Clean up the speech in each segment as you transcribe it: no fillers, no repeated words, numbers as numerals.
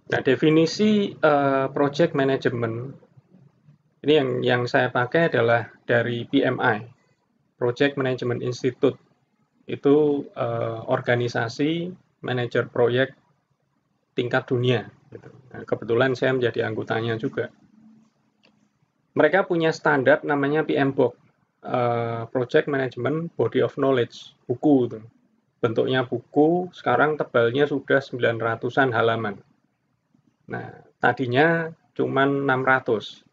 Nah, definisi project management ini yang saya pakai adalah dari PMI, Project Management Institute. Itu organisasi manajer proyek tingkat dunia. Gitu. Nah, kebetulan saya menjadi anggotanya juga. Mereka punya standar namanya PMBOK, Project Management Body of Knowledge, buku itu. Bentuknya buku, sekarang tebalnya sudah 900-an halaman. Nah, tadinya cuma 600.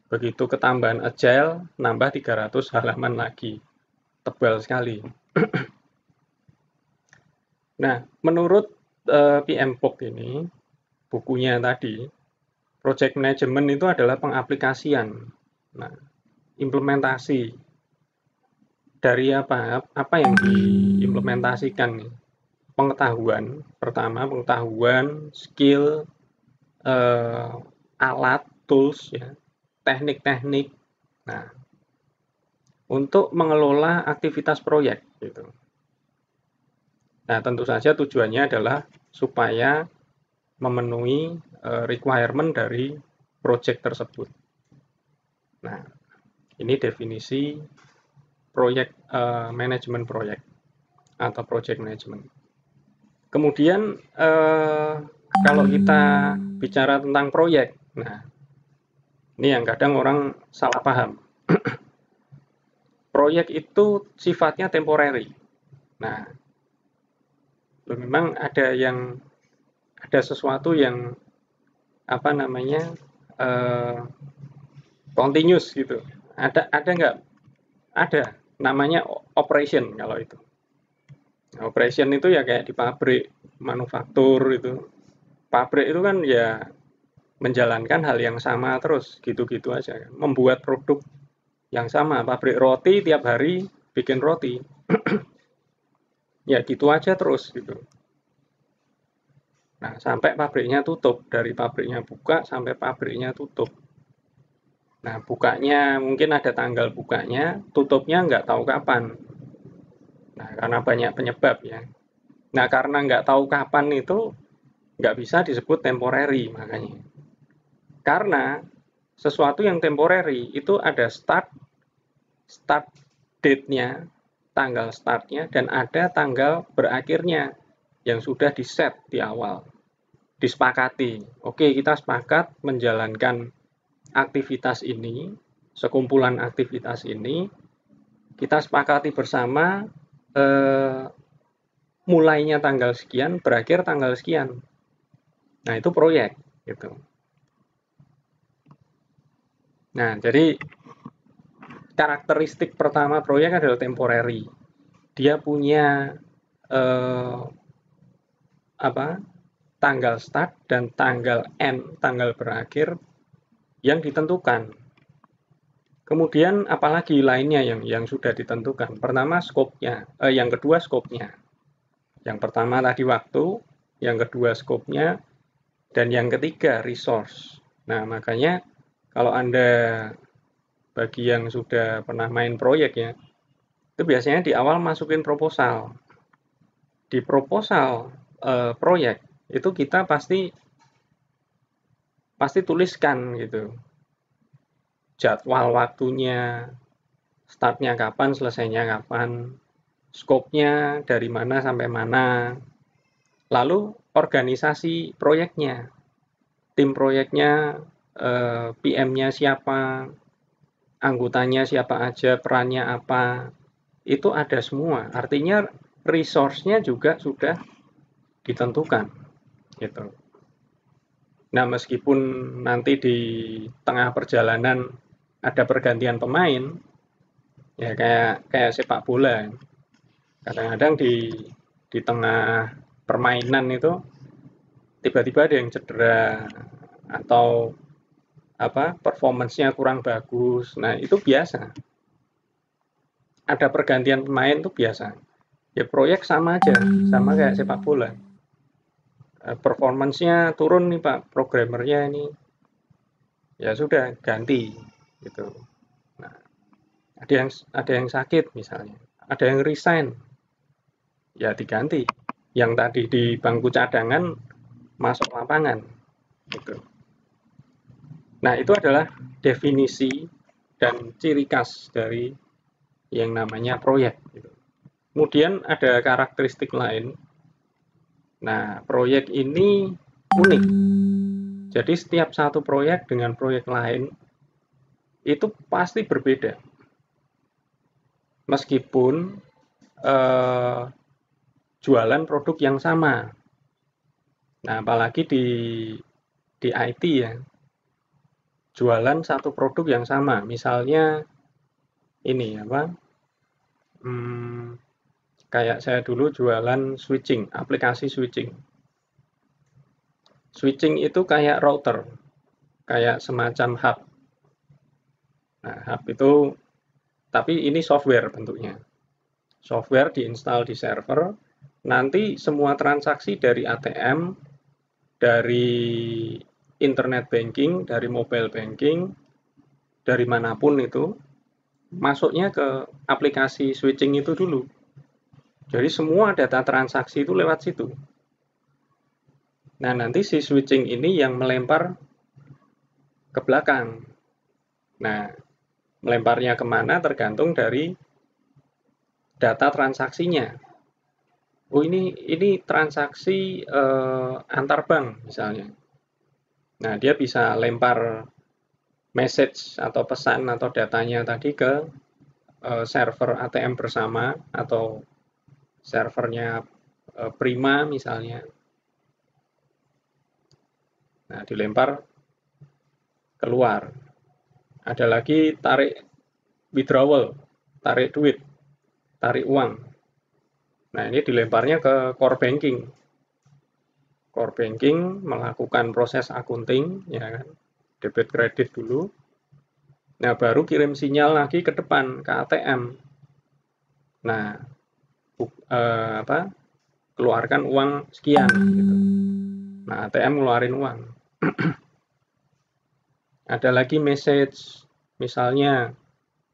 Begitu ketambahan agile, nambah 300 halaman lagi. Tebal sekali. Nah, menurut PMBOK ini, bukunya tadi, project management itu adalah pengaplikasian. Nah, implementasi dari apa yang diimplementasikan nih? Pengetahuan, pertama pengetahuan, skill, eh, alat, tools, ya, teknik-teknik. Nah, untuk mengelola aktivitas proyek, gitu. Nah, tentu saja tujuannya adalah supaya memenuhi requirement dari proyek tersebut. Nah, ini definisi proyek manajemen proyek atau project management. Kemudian kalau kita bicara tentang proyek, nah ini yang kadang orang salah paham. Proyek itu sifatnya temporary. Nah, memang ada sesuatu yang apa namanya continuous gitu. Ada nggak? Ada. Namanya operation kalau itu. Nah, operation itu ya kayak di pabrik, manufaktur itu. Pabrik itu kan ya menjalankan hal yang sama terus, gitu-gitu aja. Membuat produk yang sama. Pabrik roti tiap hari bikin roti. Ya gitu aja terus gitu. Nah, sampai pabriknya tutup. Dari pabriknya buka sampai pabriknya tutup. Nah, bukanya mungkin ada tanggal bukanya, tutupnya nggak tahu kapan. Nah, karena banyak penyebab ya. Nah, karena nggak tahu kapan itu nggak bisa disebut temporary makanya. Karena sesuatu yang temporary itu ada start date-nya, tanggal startnya, dan ada tanggal berakhirnya yang sudah di-set di awal. Disepakati. Oke, kita sepakat menjalankan aktivitas ini, sekumpulan aktivitas ini, kita sepakati bersama mulainya tanggal sekian, berakhir tanggal sekian. Nah, itu proyek gitu. Nah, jadi karakteristik pertama proyek adalah temporary. Dia punya eh, apa? Tanggal start dan tanggal end, tanggal berakhir yang ditentukan. Kemudian apalagi lainnya yang sudah ditentukan. Pertama skopnya, yang kedua skopnya. Yang pertama tadi waktu, yang kedua skopnya, dan yang ketiga resource. Nah, makanya kalau Anda bagi yang sudah pernah main proyek ya, itu biasanya di awal masukin proposal. Di proposal proyek itu kita pasti tuliskan gitu. Jadwal waktunya, startnya kapan, selesainya kapan, skopnya dari mana sampai mana, lalu organisasi proyeknya, tim proyeknya, PM-nya siapa, anggotanya siapa aja, perannya apa, itu ada semua. Artinya resource-nya juga sudah ditentukan. Gitu. Nah, meskipun nanti di tengah perjalanan ada pergantian pemain, ya kayak sepak bola. Kadang-kadang di tengah permainan itu tiba-tiba ada yang cedera atau apa performance-nya kurang bagus. Nah, itu biasa. Ada pergantian pemain itu biasa. Ya proyek sama aja, sama kayak sepak bola. Performance-nya turun nih Pak, programmernya ini. Ya sudah ganti gitu. Nah, ada yang sakit misalnya, ada yang resign, ya diganti. Yang tadi di bangku cadangan masuk lapangan. Gitu. Nah, itu adalah definisi dan ciri khas dari yang namanya proyek. Gitu. Kemudian ada karakteristik lain. Nah, proyek ini unik. Jadi setiap satu proyek dengan proyek lain itu pasti berbeda. Meskipun jualan produk yang sama. Nah, apalagi di IT ya, jualan satu produk yang sama. Misalnya ini apa? Kayak saya dulu jualan switching, aplikasi switching. Switching itu kayak router, kayak semacam hub. Nah, hub itu, tapi ini software bentuknya. Software diinstal di server, nanti semua transaksi dari ATM, dari internet banking, dari mobile banking, dari manapun itu, masuknya ke aplikasi switching itu dulu. Jadi semua data transaksi itu lewat situ. Nah, nanti si switching ini yang melempar ke belakang. Nah, melemparnya kemana tergantung dari data transaksinya. Oh, ini transaksi antar bank misalnya. Nah, dia bisa lempar message atau pesan atau datanya tadi ke server ATM bersama atau servernya Prima misalnya. Nah, dilempar keluar. Ada lagi tarik withdrawal, tarik duit, tarik uang. Nah, ini dilemparnya ke core banking. Core banking melakukan proses akunting, ya kan, debit kredit dulu. Nah, baru kirim sinyal lagi ke depan ke ATM. Nah, keluarkan uang sekian gitu. Nah, ATM ngeluarin uang. Ada lagi message, misalnya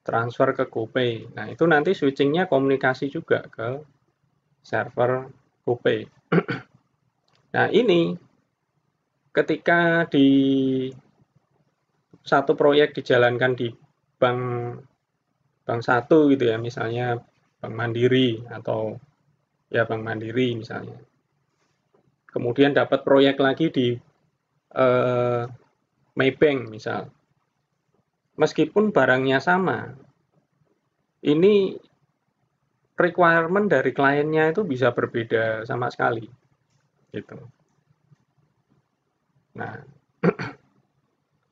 transfer ke GoPay. Nah, itu nanti switchingnya komunikasi juga ke server GoPay. Nah, ini ketika di satu proyek dijalankan di bank bank satu gitu ya, misalnya Bank Mandiri atau ya Bank Mandiri misalnya. Kemudian dapat proyek lagi di Maybank misal. Meskipun barangnya sama, ini requirement dari kliennya itu bisa berbeda sama sekali. Gitu. Nah,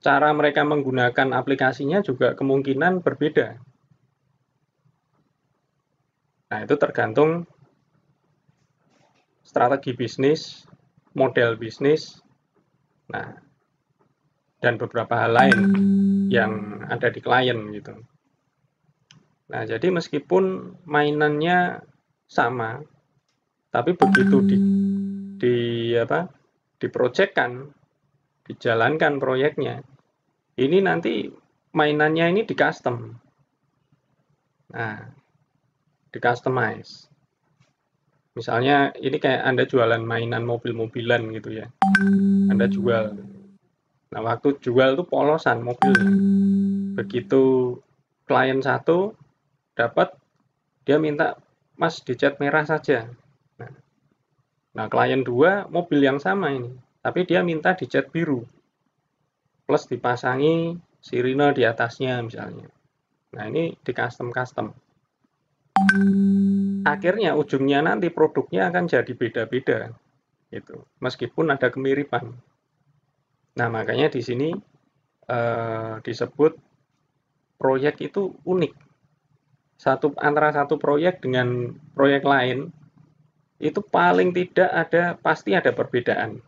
cara mereka menggunakan aplikasinya juga kemungkinan berbeda. Nah, itu tergantung strategi bisnis, model bisnis, nah, dan beberapa hal lain yang ada di klien gitu. Nah, jadi meskipun mainannya sama, tapi begitu diprojekkan, dijalankan proyeknya, ini nanti mainannya ini di custom. Nah, di customize. Misalnya ini kayak Anda jualan mainan mobil-mobilan gitu ya. Anda jual. Nah, waktu jual tuh polosan mobilnya. Begitu klien satu dapat, dia minta, Mas dicat merah saja. Nah, klien dua mobil yang sama ini, tapi dia minta dicat biru. Plus dipasangi sirine di atasnya misalnya. Nah, ini di custom-custom. Akhirnya ujungnya nanti produknya akan jadi beda-beda gitu. Meskipun ada kemiripan. Nah, makanya di sini disebut proyek itu unik. Antara satu proyek dengan proyek lain itu paling tidak pasti ada perbedaan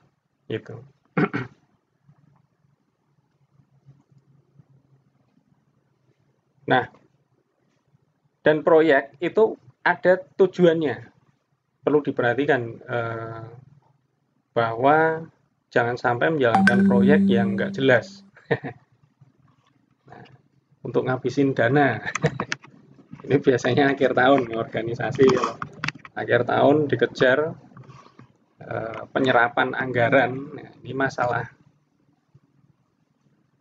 gitu. Nah, dan proyek itu ada tujuannya. Perlu diperhatikan bahwa jangan sampai menjalankan proyek yang nggak jelas. Nah, untuk ngabisin dana. Ini biasanya akhir tahun organisasi akhir tahun dikejar penyerapan anggaran. Nah, ini masalah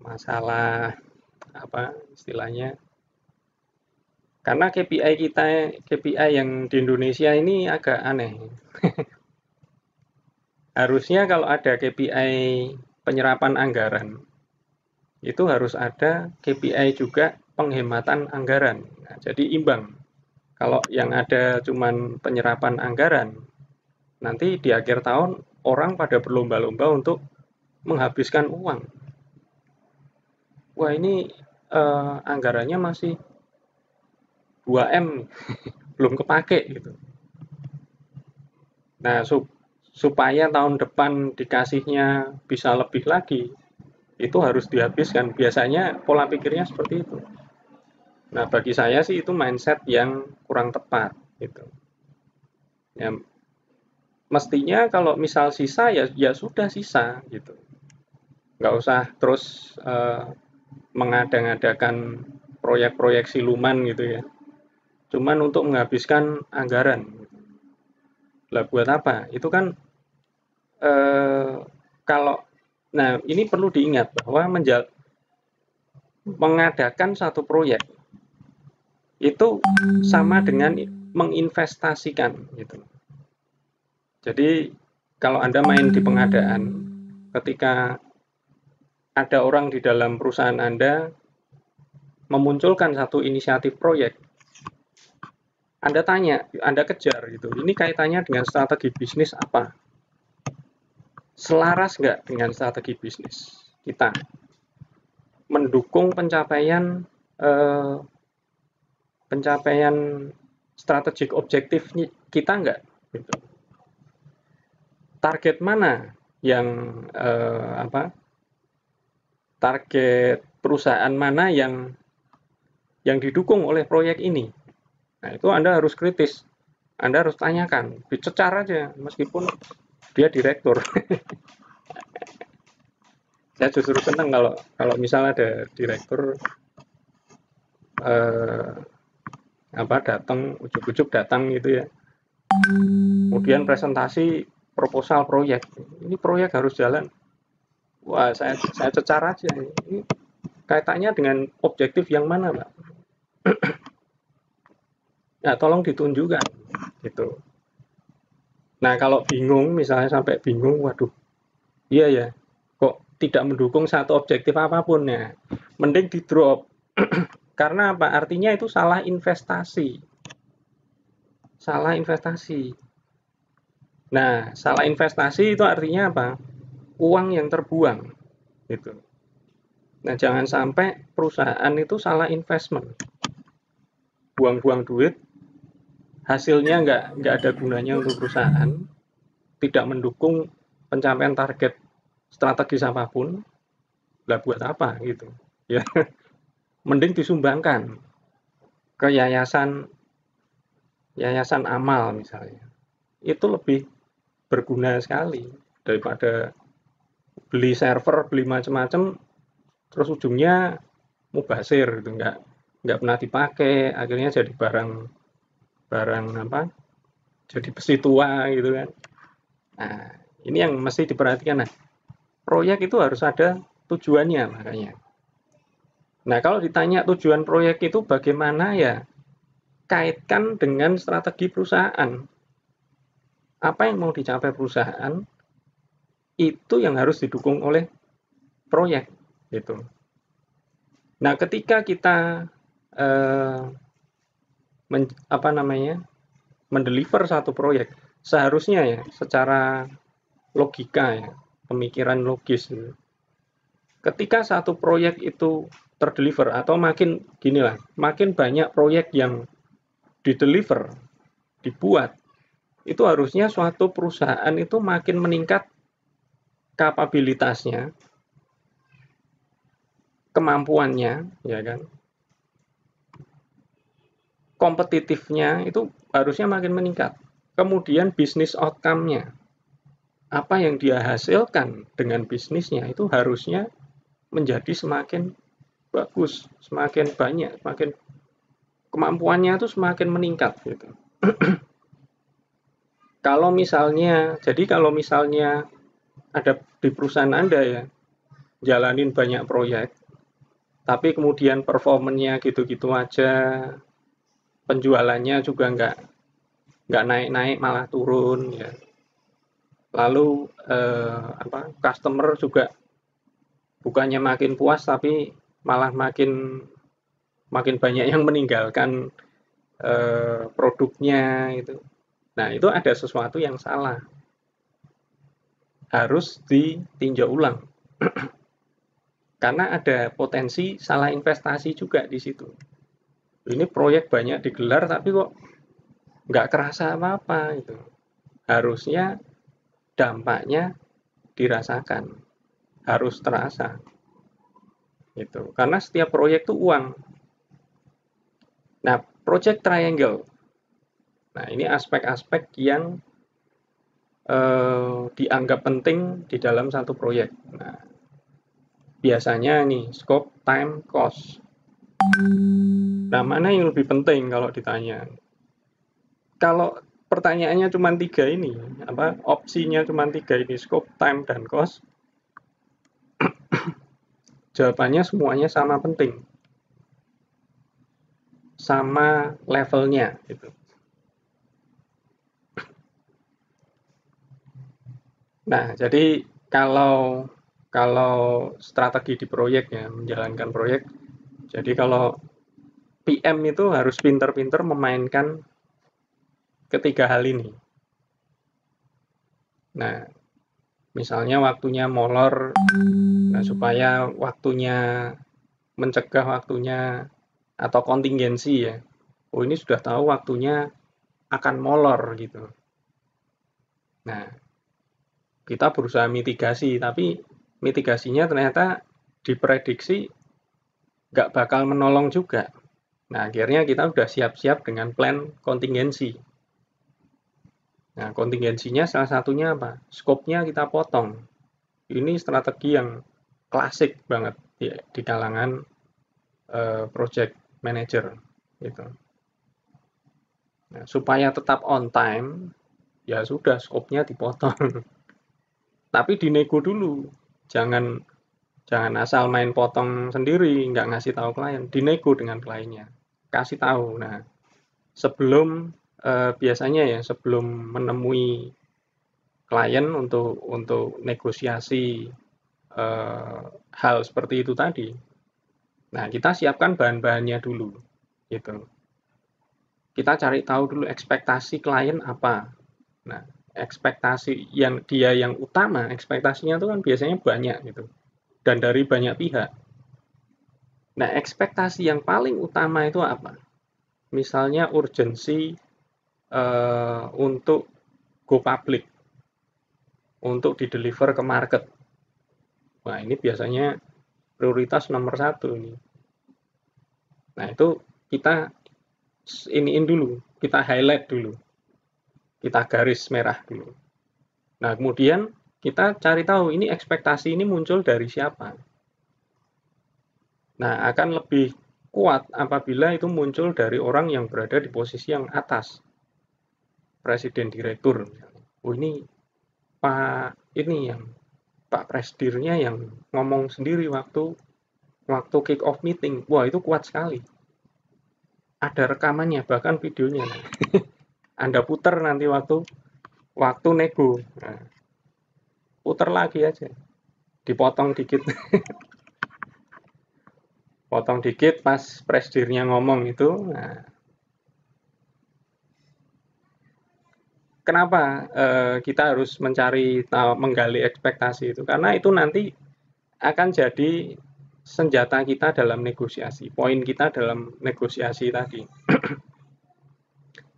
masalah apa istilahnya, karena KPI yang di Indonesia ini agak aneh. Harusnya kalau ada KPI penyerapan anggaran, itu harus ada KPI juga penghematan anggaran. Nah, jadi imbang. Kalau yang ada cuman penyerapan anggaran, nanti di akhir tahun orang pada berlomba-lomba untuk menghabiskan uang. Wah, ini anggarannya masih 2M belum kepake gitu. Nah, supaya tahun depan dikasihnya bisa lebih lagi, itu harus dihabiskan. Biasanya pola pikirnya seperti itu. Nah, bagi saya sih itu mindset yang kurang tepat gitu. Ya, mestinya kalau misal sisa ya sudah sisa gitu. Nggak usah terus mengada-ngadakan proyek-proyek siluman gitu ya. Cuman untuk menghabiskan anggaran. Lah buat apa? Itu kan kalau nah ini perlu diingat bahwa mengadakan satu proyek itu sama dengan menginvestasikan gitu. Jadi kalau Anda main di pengadaan, ketika ada orang di dalam perusahaan Anda memunculkan satu inisiatif proyek, Anda tanya, Anda kejar gitu. Ini kaitannya dengan strategi bisnis apa? Selaras nggak dengan strategi bisnis kita? Mendukung pencapaian strategik objektif kita nggak? Gitu. Target mana yang target perusahaan mana yang didukung oleh proyek ini? Nah, itu Anda harus kritis. Anda harus tanyakan, dicecar aja meskipun dia direktur. Saya justru senang kalau misalnya ada direktur datang ujuk-ujuk datang gitu ya. Kemudian presentasi proposal proyek. Ini proyek harus jalan. Wah, saya cecar aja. Ini kaitannya dengan objektif yang mana, Pak? Ya, tolong ditunjukkan gitu. Nah, kalau bingung, misalnya sampai bingung, waduh, iya ya, kok tidak mendukung satu objektif apapun ya, mending di drop. Karena apa? Artinya itu salah investasi. Salah investasi. Nah, salah investasi itu artinya apa? Uang yang terbuang. Gitu. Nah, jangan sampai perusahaan itu salah investment. Buang-buang duit, hasilnya nggak ada gunanya untuk perusahaan, tidak mendukung pencapaian target strategis apapun, lah buat apa gitu. Ya, mending disumbangkan ke yayasan amal misalnya. Itu lebih berguna sekali daripada beli server, beli macam-macam, terus ujungnya mubazir gitu, nggak pernah dipakai, akhirnya jadi barang apa? Jadi besi tua gitu kan. Nah, ini yang mesti diperhatikan. Nah, proyek itu harus ada tujuannya makanya. Nah, kalau ditanya tujuan proyek itu bagaimana ya, kaitkan dengan strategi perusahaan. Apa yang mau dicapai perusahaan, itu yang harus didukung oleh proyek. Gitu. Nah, ketika kita mendeliver satu proyek, seharusnya ya, secara logika ya, pemikiran logis. Ketika satu proyek itu terdeliver atau makin banyak proyek yang dideliver, dibuat, itu harusnya suatu perusahaan itu makin meningkat kapabilitasnya, kemampuannya, ya kan, kompetitifnya itu harusnya makin meningkat. Kemudian bisnis outcome-nya, apa yang dia hasilkan dengan bisnisnya itu harusnya menjadi semakin bagus, semakin banyak, semakin kemampuannya itu semakin meningkat gitu. Kalau misalnya ada di perusahaan Anda ya, jalanin banyak proyek, tapi kemudian performanya gitu-gitu aja, penjualannya juga nggak naik-naik malah turun ya. Lalu customer juga bukannya makin puas tapi malah makin makin banyak yang meninggalkan produknya itu. Nah, itu ada sesuatu yang salah. Harus ditinjau ulang. Karena ada potensi salah investasi juga di situ. Ini proyek banyak digelar tapi kok nggak kerasa apa-apa itu. Harusnya dampaknya dirasakan, harus terasa. Gitu. Karena setiap proyek itu uang. Nah, project triangle. Nah, ini aspek-aspek yang dianggap penting di dalam satu proyek. Nah, biasanya nih scope, time, cost. Nah, mana yang lebih penting kalau ditanya? Kalau pertanyaannya cuma tiga ini, opsinya cuma tiga ini, scope, time, dan cost, jawabannya semuanya sama penting, sama levelnya gitu. Nah, jadi kalau strategi di proyek ya, menjalankan proyek, jadi kalau PM itu harus pinter-pinter memainkan ketiga hal ini. Nah, misalnya waktunya molor, nah supaya waktunya mencegah waktunya atau kontingensi ya. Oh, ini sudah tahu waktunya akan molor gitu. Nah, kita berusaha mitigasi, tapi mitigasinya ternyata diprediksi nggak bakal menolong juga. Nah, akhirnya kita udah siap-siap dengan plan kontingensi. Nah, kontingensinya salah satunya apa? Skopnya kita potong. Ini strategi yang klasik banget di kalangan project manager gitu. Nah, supaya tetap on time, ya sudah skopnya dipotong. Tapi dinego dulu. Jangan jangan asal main potong sendiri, nggak ngasih tahu klien. Dinego dengan kliennya. Kasih tahu. Nah, sebelum biasanya ya sebelum menemui klien untuk negosiasi hal seperti itu tadi. Nah, kita siapkan bahan-bahannya dulu gitu. Kita cari tahu dulu ekspektasi klien apa. Nah, ekspektasi yang utama, ekspektasinya itu kan biasanya banyak gitu. Dan dari banyak pihak. Nah, ekspektasi yang paling utama itu apa? Misalnya urgensi untuk go public, untuk di-deliver ke market. Nah, ini biasanya prioritas nomor satu ini. Nah, itu kita iniin dulu, kita highlight dulu, kita garis merah dulu. Nah, kemudian kita cari tahu ini ekspektasi ini muncul dari siapa. Nah, akan lebih kuat apabila itu muncul dari orang yang berada di posisi yang atas, presiden direktur. Oh, ini Pak Presdirnya yang ngomong sendiri waktu kick off meeting. Wah, itu kuat sekali. Ada rekamannya, bahkan videonya. Anda putar nanti waktu nego. Nah, putar lagi aja. Dipotong dikit. Potong dikit pas Presdirnya ngomong itu. Nah, kenapa kita harus menggali ekspektasi itu? Karena itu nanti akan jadi senjata kita dalam negosiasi, poin kita dalam negosiasi tadi.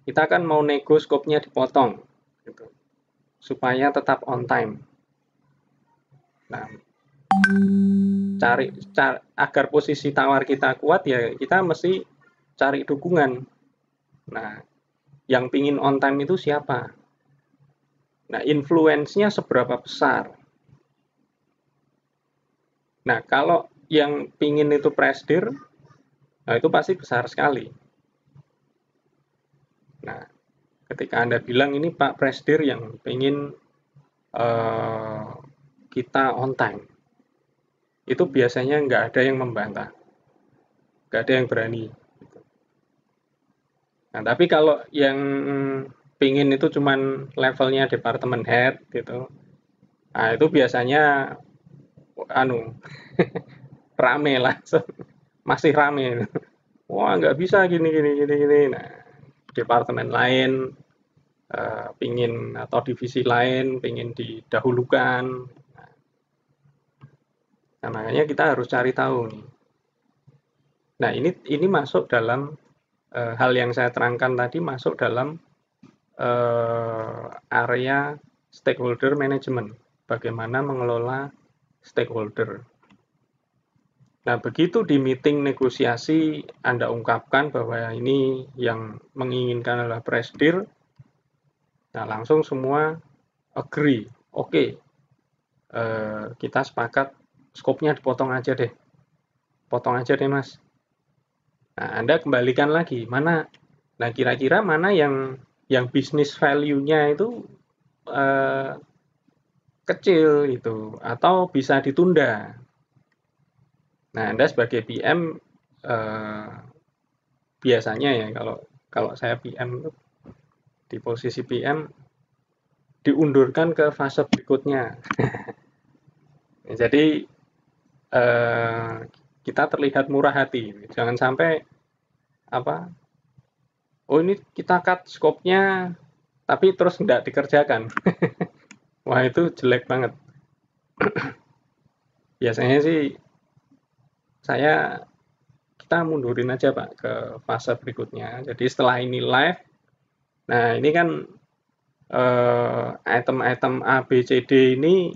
Kita kan mau nego skopnya dipotong, gitu, supaya tetap on time. Nah, agar posisi tawar kita kuat ya kita mesti cari dukungan. Nah, yang pingin on time itu siapa? Nah, influence-nya seberapa besar? Nah, kalau yang pingin itu presdir, nah itu pasti besar sekali. Nah, ketika Anda bilang ini Pak Presdir yang ingin kita on time. itu biasanya nggak ada yang membantah, nggak ada yang berani. Nah, tapi kalau yang pingin itu cuman levelnya departemen head gitu, nah itu biasanya anu rame lah, masih rame. Wah nggak bisa gini gini gini gini. Nah, departemen lain pingin atau divisi lain pingin didahulukan. Nah, makanya kita harus cari tahu nih. Nah, ini masuk dalam hal yang saya terangkan tadi masuk dalam area stakeholder management. Bagaimana mengelola stakeholder. Nah, begitu di meeting negosiasi Anda ungkapkan bahwa ini yang menginginkan adalah press deal, nah langsung semua agree. Oke, kita sepakat skopnya dipotong aja deh. Potong aja deh, Mas. Nah, Anda kembalikan lagi, mana nah kira-kira mana yang bisnis value-nya itu eh, kecil itu atau bisa ditunda. Nah, Anda sebagai PM biasanya ya kalau kalau saya PM di posisi PM diundurkan ke fase berikutnya. Jadi eh, kita terlihat murah hati. Jangan sampai apa? Oh ini kita cut scope-nya tapi terus nggak dikerjakan. Wah itu jelek banget. Biasanya sih saya kita mundurin aja Pak ke fase berikutnya. Jadi setelah ini live, nah ini kan item-item A, B, C, D ini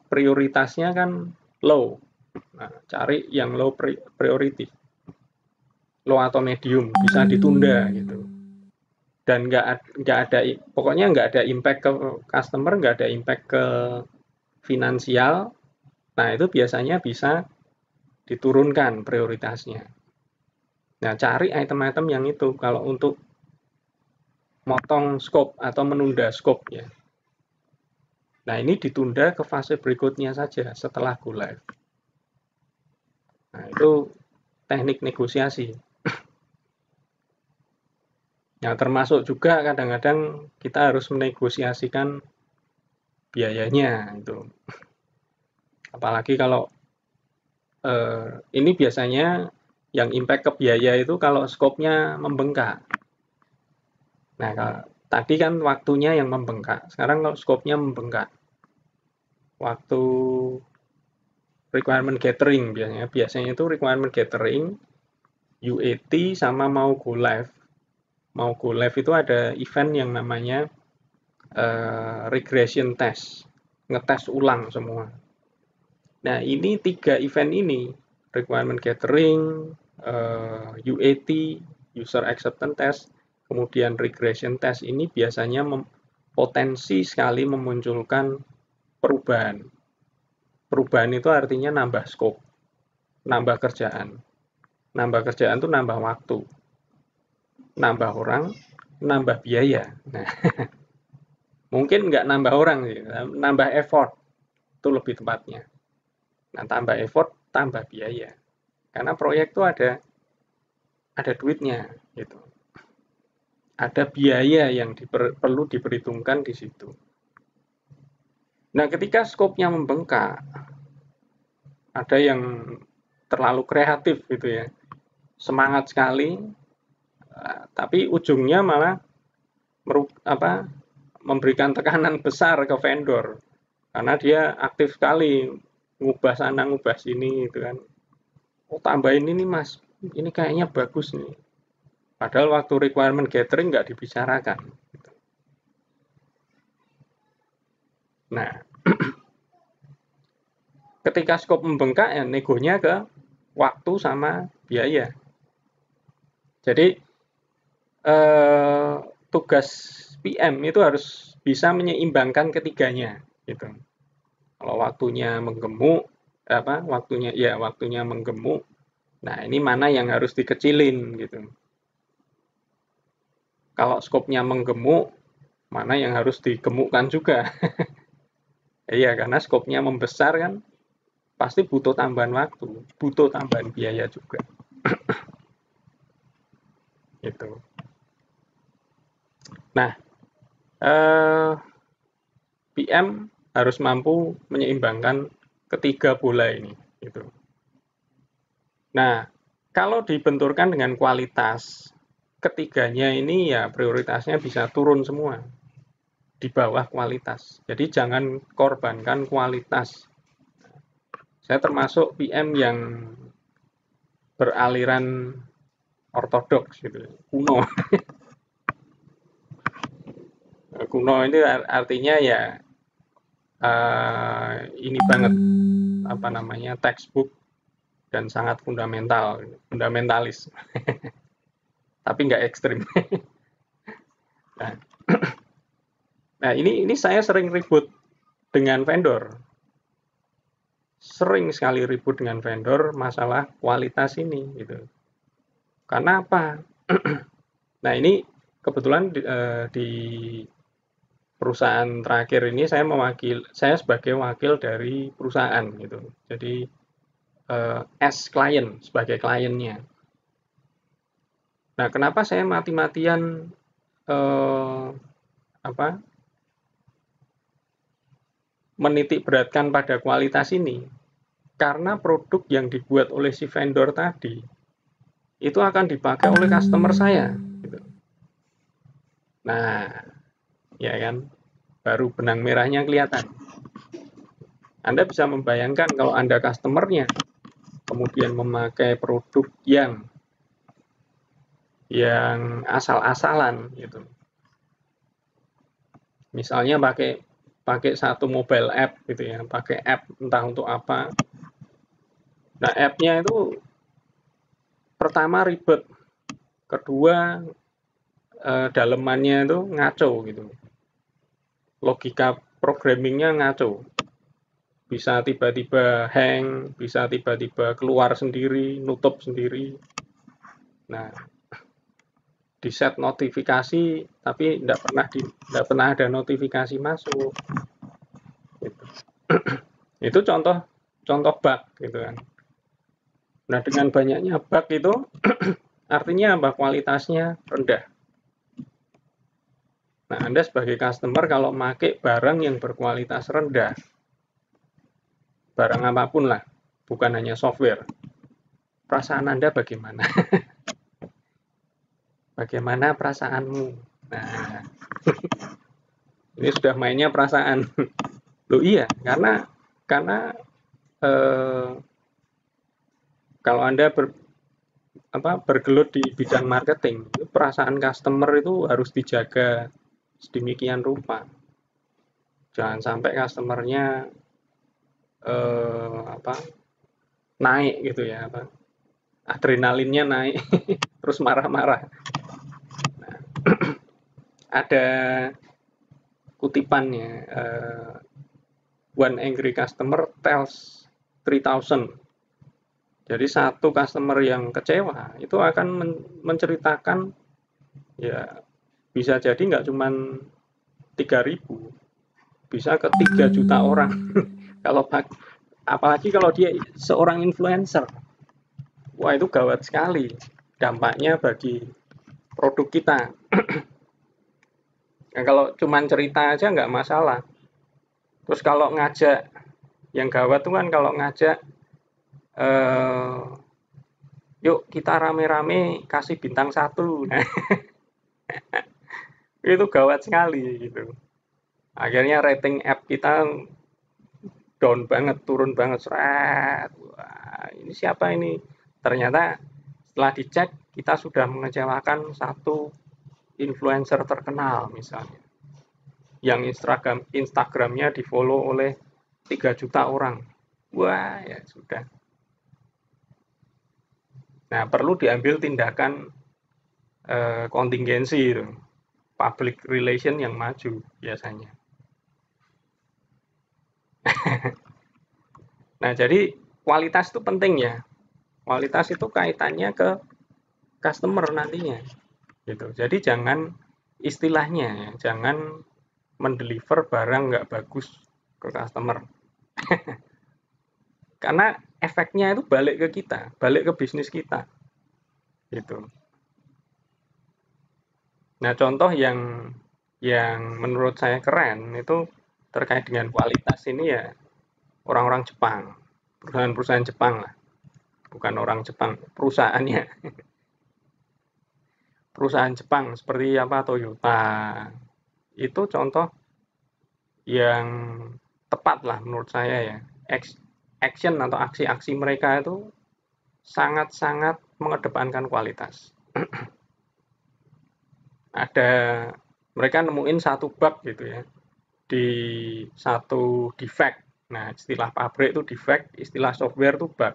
prioritasnya kan low. Nah, cari yang low priority, low atau medium, bisa ditunda gitu. Dan nggak ada, pokoknya nggak ada impact ke customer, nggak ada impact ke finansial. Nah itu biasanya bisa diturunkan prioritasnya. Nah cari item-item yang itu kalau untuk motong scope atau menunda scope ya. Nah ini ditunda ke fase berikutnya saja setelah go live. Nah itu teknik negosiasi. Nah termasuk juga kadang-kadang kita harus menegosiasikan biayanya itu. Apalagi kalau ini biasanya yang impact ke biaya itu kalau skopnya membengkak. Nah, tadi kan waktunya yang membengkak. Sekarang kalau skopnya membengkak, waktu requirement gathering biasanya itu requirement gathering, UAT sama mau go live. Mau go live itu ada event yang namanya regression test, ngetes ulang semua. Nah, ini 3 event ini, requirement gathering, UAT, user acceptance test, kemudian regression test ini biasanya potensi sekali memunculkan perubahan. Perubahan itu artinya nambah scope, nambah kerjaan. Nambah kerjaan itu nambah waktu, nambah orang, nambah biaya. Nah, mungkin nggak nambah orang sih, nambah effort itu lebih tepatnya. Nah, tambah effort, tambah biaya. Karena proyek itu ada duitnya gitu. Ada biaya yang perlu diperhitungkan di situ. Nah, ketika skopnya membengkak, ada yang terlalu kreatif gitu ya, semangat sekali, tapi ujungnya malah memberikan tekanan besar ke vendor karena dia aktif sekali ngubah sana ngubah sini gitu kan. Oh tambahin ini mas, ini kayaknya bagus nih. Padahal waktu requirement gathering nggak dibicarakan. Nah, ketika skop membengkak ya negonya ke waktu sama biaya. Jadi tugas PM itu harus bisa menyeimbangkan ketiganya gitu. Kalau waktunya menggemuk waktunya menggemuk. Nah, ini mana yang harus dikecilin gitu. Kalau skopnya menggemuk, mana yang harus digemukkan juga. Iya, karena skopnya membesar kan pasti butuh tambahan waktu, butuh tambahan biaya juga. Gitu. Nah, PM harus mampu menyeimbangkan ketiga bola ini. Gitu. Nah, kalau dibenturkan dengan kualitas, ketiganya ini ya prioritasnya bisa turun semua di bawah kualitas. Jadi jangan korbankan kualitas. Saya termasuk PM yang beraliran ortodoks gitu, kuno. Kuno ini artinya ya ini banget apa namanya textbook dan sangat fundamentalis, tapi nggak ekstrim. Nah, nah ini saya sering ribut dengan vendor, sering sekali ribut dengan vendor masalah kualitas ini gitu. Karena apa? Nah ini kebetulan di perusahaan terakhir ini saya sebagai wakil dari perusahaan gitu. Jadi as klien sebagai kliennya. Nah, kenapa saya mati-matian apa menitik beratkan pada kualitas ini? Karena produk yang dibuat oleh si vendor tadi itu akan dipakai oleh customer saya. Gitu. Nah, ya kan, baru benang merahnya kelihatan. Anda bisa membayangkan kalau Anda customernya, kemudian memakai produk yang asal-asalan gitu. Misalnya pakai satu mobile app gitu ya, pakai app entah untuk apa. Nah, app-nya itu pertama ribet, kedua dalemannya itu ngaco gitu. Logika programmingnya ngaco. Bisa tiba-tiba hang, bisa tiba-tiba keluar sendiri, nutup sendiri. Nah, di set notifikasi tapi tidak pernah ada notifikasi masuk. Gitu. Itu contoh bug gitu kan. Nah, dengan banyaknya bug itu artinya apa? Kualitasnya rendah. Nah, Anda sebagai customer kalau pakai barang yang berkualitas rendah, barang apapun lah, bukan hanya software, perasaan Anda bagaimana? Bagaimana perasaanmu? Nah, ini sudah mainnya perasaan. Loh iya, karena eh, kalau Anda bergelut di bidang marketing, perasaan customer itu harus dijaga sedemikian rupa. Jangan sampai customernya apa naik gitu ya, adrenalinnya naik, terus marah-marah. Nah, ada kutipannya, one angry customer tells 3000. Jadi satu customer yang kecewa itu akan menceritakan ya bisa jadi nggak cuma 3.000, bisa ke 3 juta orang. Kalau apalagi kalau dia seorang influencer, wah itu gawat sekali dampaknya bagi produk kita. Nah, kalau cuma cerita aja nggak masalah. Terus kalau ngajak, yang gawat tuh kan kalau ngajak, yuk kita rame-rame kasih bintang 1. Nah, itu gawat sekali gitu. Akhirnya rating app kita down banget, turun banget. Seret. Wah, ini siapa ini? Ternyata setelah dicek, kita sudah mengecewakan satu influencer terkenal misalnya. Yang Instagramnya di follow oleh 3 juta orang. Wah, ya sudah. Nah, perlu diambil tindakan kontingensi itu. Public relation yang maju biasanya. Nah, jadi kualitas itu penting ya. Kualitas itu kaitannya ke customer nantinya. Gitu. Jadi jangan istilahnya ya, jangan mendeliver barang nggak bagus ke customer. Karena efeknya itu balik ke kita, balik ke bisnis kita. Gitu. Nah, contoh yang menurut saya keren itu terkait dengan kualitas ini ya orang-orang Jepang, perusahaan-perusahaan Jepang lah, bukan orang Jepang, perusahaannya, perusahaan Jepang seperti apa Toyota, itu contoh yang tepat lah menurut saya ya. Action atau aksi-aksi mereka itu sangat-sangat mengedepankan kualitas. Ada mereka nemuin satu bug gitu ya di satu defect. Nah, istilah pabrik itu defect, istilah software itu bug.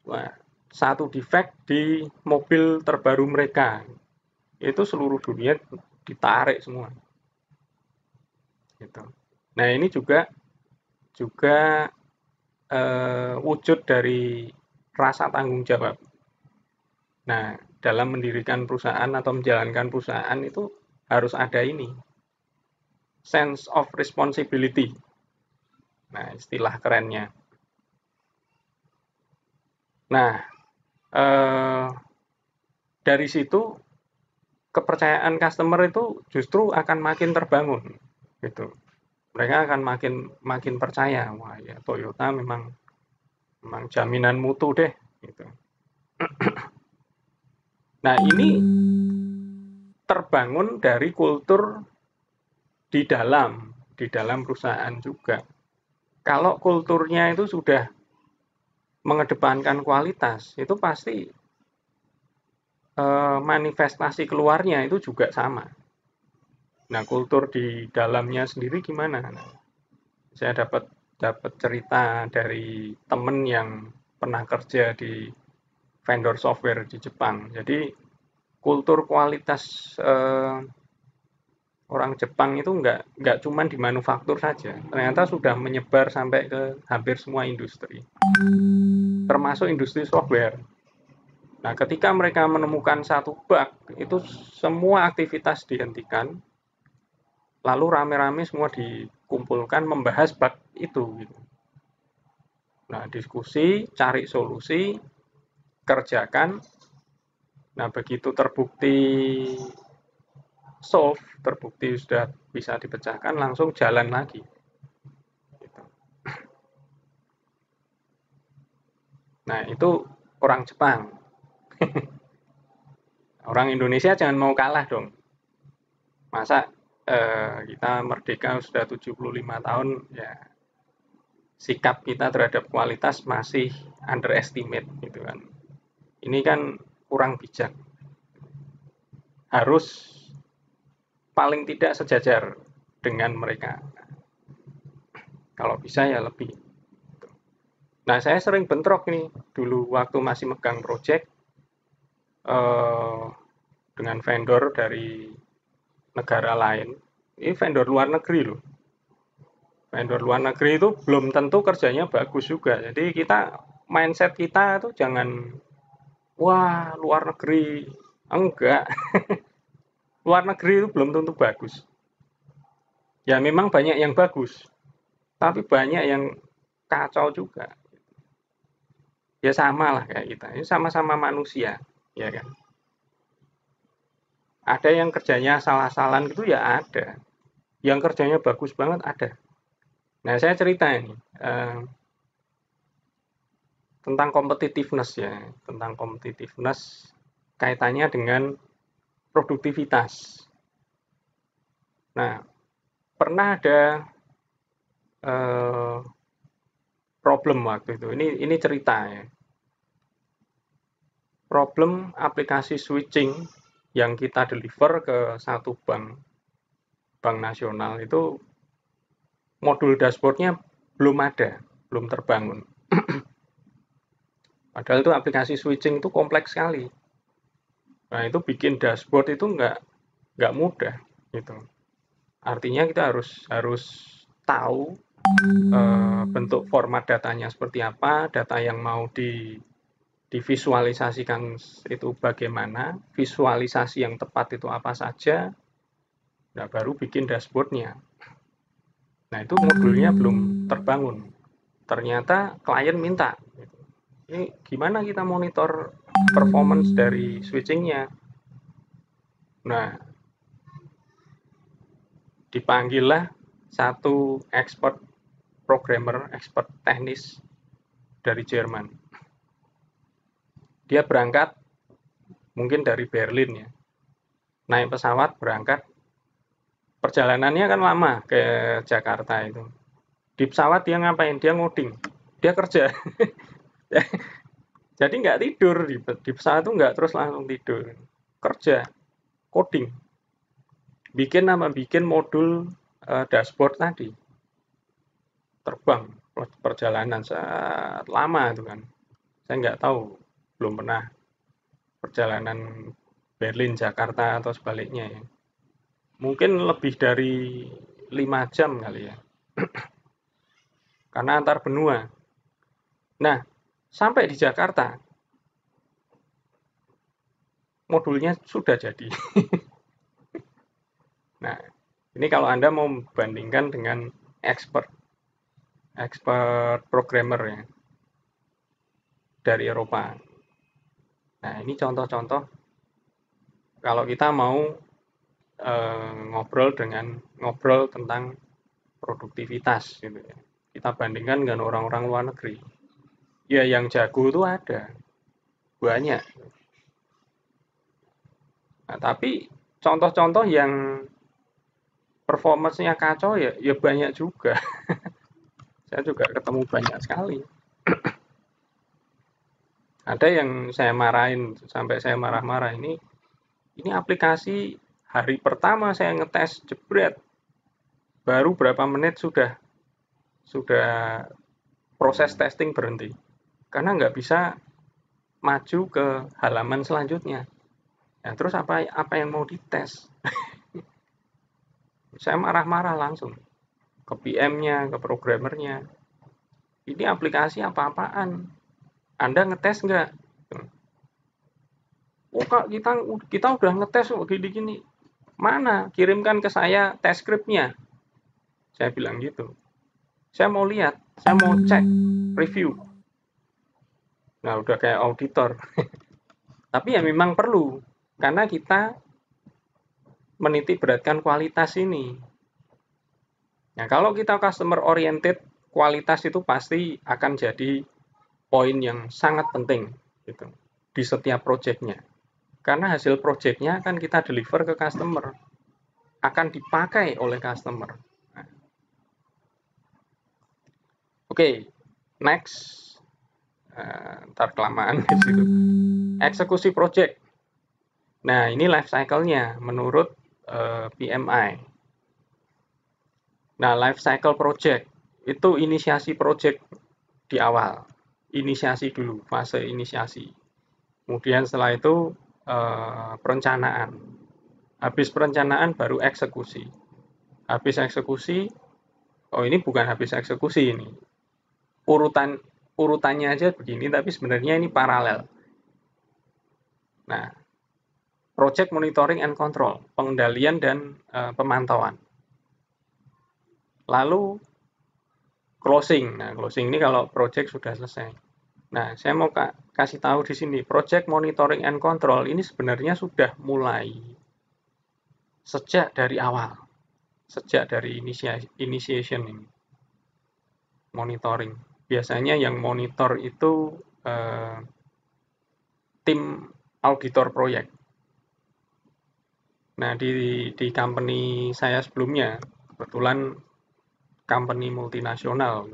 Wah, satu defect di mobil terbaru mereka. Itu seluruh dunia ditarik semua. Gitu. Nah, ini juga juga wujud dari rasa tanggung jawab. Nah, dalam mendirikan perusahaan atau menjalankan perusahaan itu harus ada ini, sense of responsibility. Nah, istilah kerennya. Nah, dari situ kepercayaan customer itu justru akan makin terbangun, gitu. Mereka akan makin makin percaya, wah ya Toyota memang memang jaminan mutu deh, gitu. Nah, ini terbangun dari kultur di dalam perusahaan juga. Kalau kulturnya itu sudah mengedepankan kualitas, itu pasti manifestasi keluarnya itu juga sama. Nah, kultur di dalamnya sendiri gimana? Nah, saya dapat dapat cerita dari temen yang pernah kerja di vendor software di Jepang. Jadi kultur kualitas orang Jepang itu nggak cuma di manufaktur saja, ternyata sudah menyebar sampai ke hampir semua industri, termasuk industri software. Nah, ketika mereka menemukan satu bug, itu semua aktivitas dihentikan, lalu rame-rame semua dikumpulkan membahas bug itu. Gitu. Nah, diskusi, cari solusi, kerjakan. Nah, begitu terbukti solve, terbukti sudah bisa dipecahkan, langsung jalan lagi. Gitu. Nah, itu orang Jepang. Orang Indonesia jangan mau kalah dong. Masa kita merdeka sudah 75 tahun, ya sikap kita terhadap kualitas masih underestimate gitu kan. Ini kan kurang bijak. Harus paling tidak sejajar dengan mereka. Kalau bisa ya lebih. Nah, saya sering bentrok nih dulu waktu masih megang project eh, dengan vendor dari negara lain. Ini vendor luar negeri loh. Vendor luar negeri itu belum tentu kerjanya bagus juga. Jadi kita mindset kita itu jangan wah luar negeri enggak. Luar negeri itu belum tentu bagus. Ya memang banyak yang bagus, tapi banyak yang kacau juga. Ya sama lah kayak kita. Ini sama-sama manusia, ya kan. Ada yang kerjanya salah-salan gitu ya ada. Yang kerjanya bagus banget ada. Nah, saya cerita ini tentang competitiveness ya, tentang competitiveness kaitannya dengan produktivitas. Nah, pernah ada eh, problem waktu itu. Ini cerita ya. Problem aplikasi switching yang kita deliver ke satu bank nasional itu modul dashboardnya belum ada, belum terbangun. Padahal itu aplikasi switching itu kompleks sekali. Nah, itu bikin dashboard itu nggak mudah gitu. Artinya kita harus harus tahu bentuk format datanya seperti apa, data yang mau divisualisasikan itu bagaimana, visualisasi yang tepat itu apa saja, nah baru bikin dashboardnya. Nah, itu modulnya belum terbangun. ternyata klien minta. Ini gimana kita monitor performance dari switchingnya? Nah, dipanggillah satu expert programmer, expert teknis dari Jerman. Dia berangkat mungkin dari Berlin ya. Naik pesawat berangkat. Perjalanannya kan lama ke Jakarta itu. Di pesawat dia ngapain? Dia ngoding. Dia kerja. Jadi nggak tidur di pesawat itu nggak terus langsung tidur. Kerja, coding. Bikin modul dashboard tadi. Terbang perjalanan saat lama itu kan. Saya nggak tahu, belum pernah perjalanan Berlin Jakarta atau sebaliknya ya. Mungkin lebih dari 5 jam kali ya. Karena antar benua. Nah, sampai di Jakarta modulnya sudah jadi. Nah, ini kalau Anda mau membandingkan dengan expert programmer ya dari Eropa. Nah, ini contoh-contoh kalau kita mau ngobrol tentang produktivitas gitu ya. Kita bandingkan dengan orang-orang luar negeri. Ya yang jago itu ada banyak. Nah, tapi contoh-contoh yang performance-nya kacau ya banyak juga. Saya juga ketemu banyak sekali. Ada yang saya marahin sampai saya marah-marah, ini aplikasi hari pertama saya ngetes jebret, baru berapa menit sudah proses testing berhenti karena nggak bisa maju ke halaman selanjutnya. Nah, terus apa yang mau dites? Saya marah-marah langsung ke PM-nya, ke programmernya. Ini aplikasi apa-apaan? Anda ngetes nggak? Oh kak, kita udah ngetes kok gini-gini. Mana? Kirimkan ke saya test script-nya. Saya bilang gitu. Saya mau lihat, saya mau cek review. Nah, udah kayak auditor. Tapi ya memang perlu, karena kita menitik beratkan kualitas ini. Nah, kalau kita customer oriented, kualitas itu pasti akan jadi poin yang sangat penting gitu, di setiap projectnya. Karena hasil projectnya akan kita deliver ke customer, akan dipakai oleh customer. Nah, Oke, next. Ntar kelamaan di situ. Eksekusi project. Nah, ini life cycle-nya menurut PMI. Nah, life cycle project itu inisiasi project di awal. Inisiasi dulu, fase inisiasi. Kemudian setelah itu perencanaan. Habis perencanaan baru eksekusi. Habis eksekusi, oh ini bukan habis eksekusi ini. Urutannya aja begini, tapi sebenarnya ini paralel. Nah, project monitoring and control, pengendalian dan pemantauan. Lalu closing. Nah, closing ini kalau project sudah selesai. Nah, saya mau kasih tahu di sini, project monitoring and control ini sebenarnya sudah mulai sejak dari awal, sejak dari initiation ini, monitoring. Biasanya yang monitor itu tim auditor proyek. Nah, di company saya sebelumnya, kebetulan company multinasional,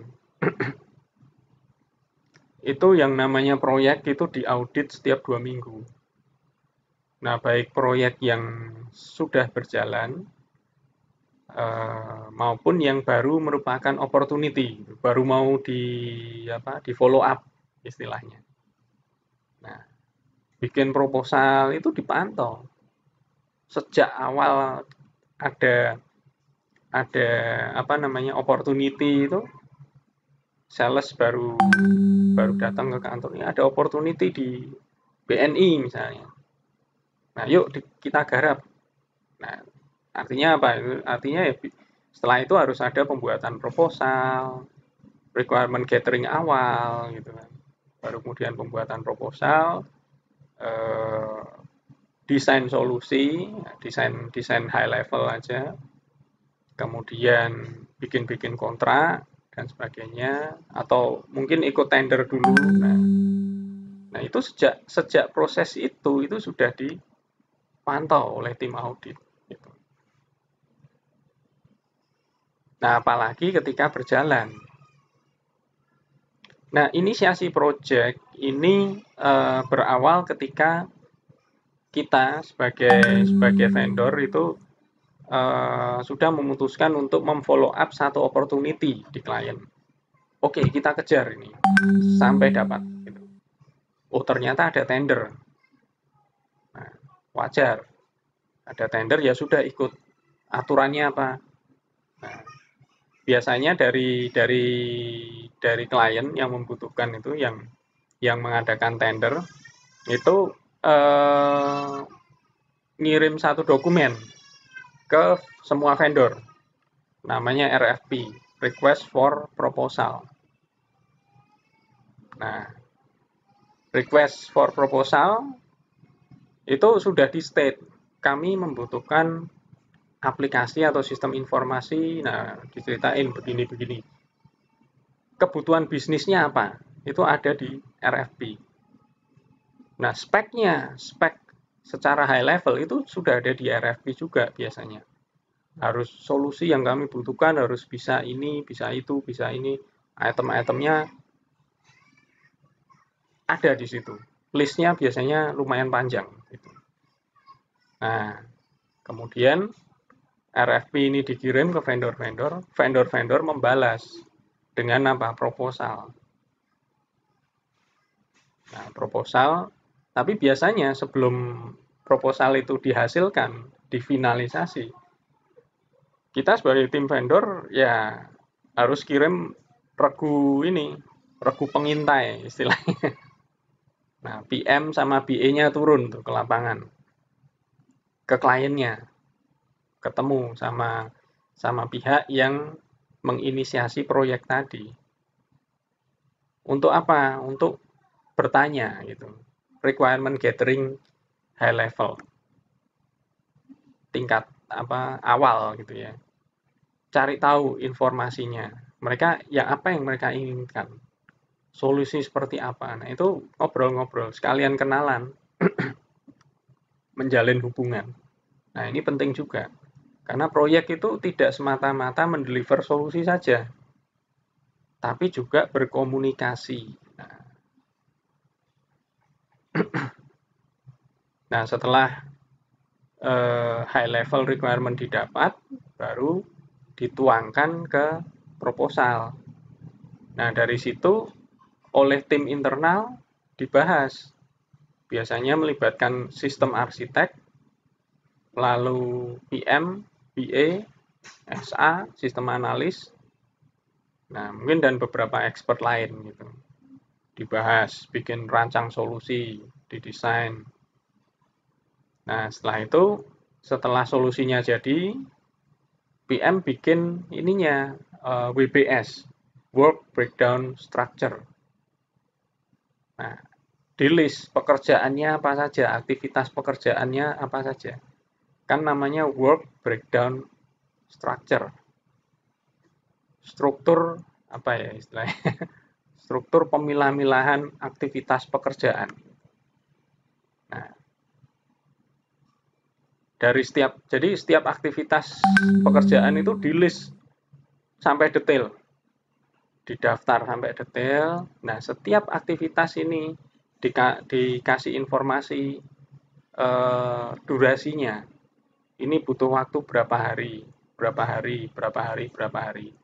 itu yang namanya proyek itu diaudit setiap 2 minggu. Nah, baik proyek yang sudah berjalan maupun yang baru merupakan opportunity, baru mau di follow up istilahnya. Nah, bikin proposal itu dipantau. Sejak awal ada opportunity itu, sales baru datang ke kantor, ini ada opportunity di BNI misalnya. Nah, yuk kita garap. Nah, artinya apa? Artinya ya setelah itu harus ada pembuatan proposal, requirement gathering awal gitu kan. Baru kemudian pembuatan proposal, desain solusi, desain high level aja, kemudian bikin kontrak dan sebagainya, atau mungkin ikut tender dulu. Nah itu sejak proses itu sudah dipantau oleh tim audit. Gitu. Nah apalagi ketika berjalan. Nah inisiasi project ini berawal ketika kita sebagai vendor itu sudah memutuskan untuk memfollow up satu opportunity di klien. Oke, kita kejar ini sampai dapat. Gitu. Oh, ternyata ada tender. Nah, wajar. Ada tender ya sudah ikut aturannya apa. Nah, biasanya dari klien yang membutuhkan itu yang mengadakan tender itu ngirim satu dokumen ke semua vendor. Namanya RFP, Request for Proposal. Nah, request for proposal itu sudah di state. Kami membutuhkan aplikasi atau sistem informasi, nah diceritain begini-begini. Kebutuhan bisnisnya apa? Itu ada di RFP. Nah, spek secara high level itu sudah ada di RFP juga biasanya. Harus solusi yang kami butuhkan harus bisa ini, bisa itu, bisa ini. Item-itemnya ada di situ. Listnya biasanya lumayan panjang. Gitu. Nah, kemudian RFP ini dikirim ke vendor-vendor, vendor-vendor membalas dengan apa? Proposal. Nah, proposal, tapi biasanya sebelum proposal itu dihasilkan, difinalisasi, kita sebagai tim vendor ya harus kirim regu pengintai istilahnya. Nah, PM sama BA-nya turun tuh ke lapangan, ke kliennya, ketemu sama pihak yang menginisiasi proyek tadi. Untuk apa? Untuk bertanya gitu. Requirement gathering high level. Tingkat awal gitu ya. Cari tahu informasinya. Mereka apa yang mereka inginkan. Solusi seperti apa. Nah, itu ngobrol-ngobrol, sekalian kenalan. Menjalin hubungan. Nah, ini penting juga. Karena proyek itu tidak semata-mata mendeliver solusi saja, tapi juga berkomunikasi. Nah, setelah high level requirement didapat, baru dituangkan ke proposal. Nah, dari situ oleh tim internal dibahas. Biasanya melibatkan sistem arsitek, lalu PM, BA, SA, sistem analis, nah mungkin dan beberapa expert lain gitu. Dibahas, bikin rancang solusi, didesain. Nah, setelah solusinya jadi, PM bikin ininya WBS, Work Breakdown Structure. Nah, di list pekerjaannya apa saja, aktivitas pekerjaannya apa saja. Kan namanya Work Breakdown Structure. Struktur apa ya istilahnya? Struktur pemilah-milahan aktivitas pekerjaan. Nah, jadi setiap aktivitas pekerjaan itu di list sampai detail. Didaftar sampai detail. Nah, setiap aktivitas ini dikasih informasi durasinya. Ini butuh waktu berapa hari, berapa hari, berapa hari, berapa hari.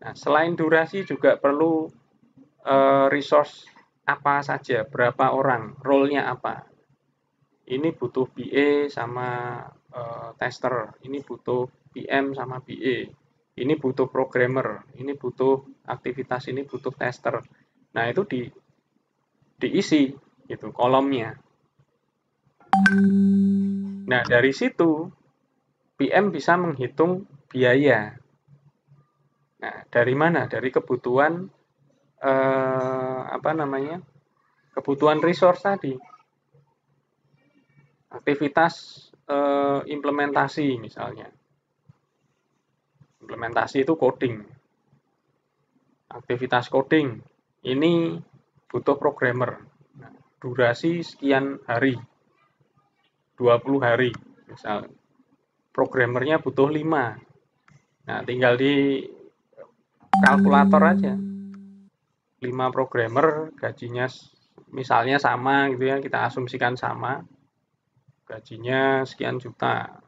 Nah, selain durasi juga perlu resource apa saja, berapa orang, role-nya apa. Ini butuh BA sama tester, ini butuh PM sama BA. Ini butuh programmer, ini butuh aktivitas, ini butuh tester. Nah, itu diisi gitu kolomnya. Nah, dari situ PM bisa menghitung biaya. Nah, dari mana? Dari kebutuhan kebutuhan resource tadi. Aktivitas implementasi misalnya. Implementasi itu coding. Aktivitas coding ini butuh programmer. Nah, durasi sekian hari, 20 hari misal. Programmernya butuh 5. Nah, tinggal di kalkulator aja. 5 programmer gajinya misalnya sama gitu ya, kita asumsikan sama. Gajinya sekian juta.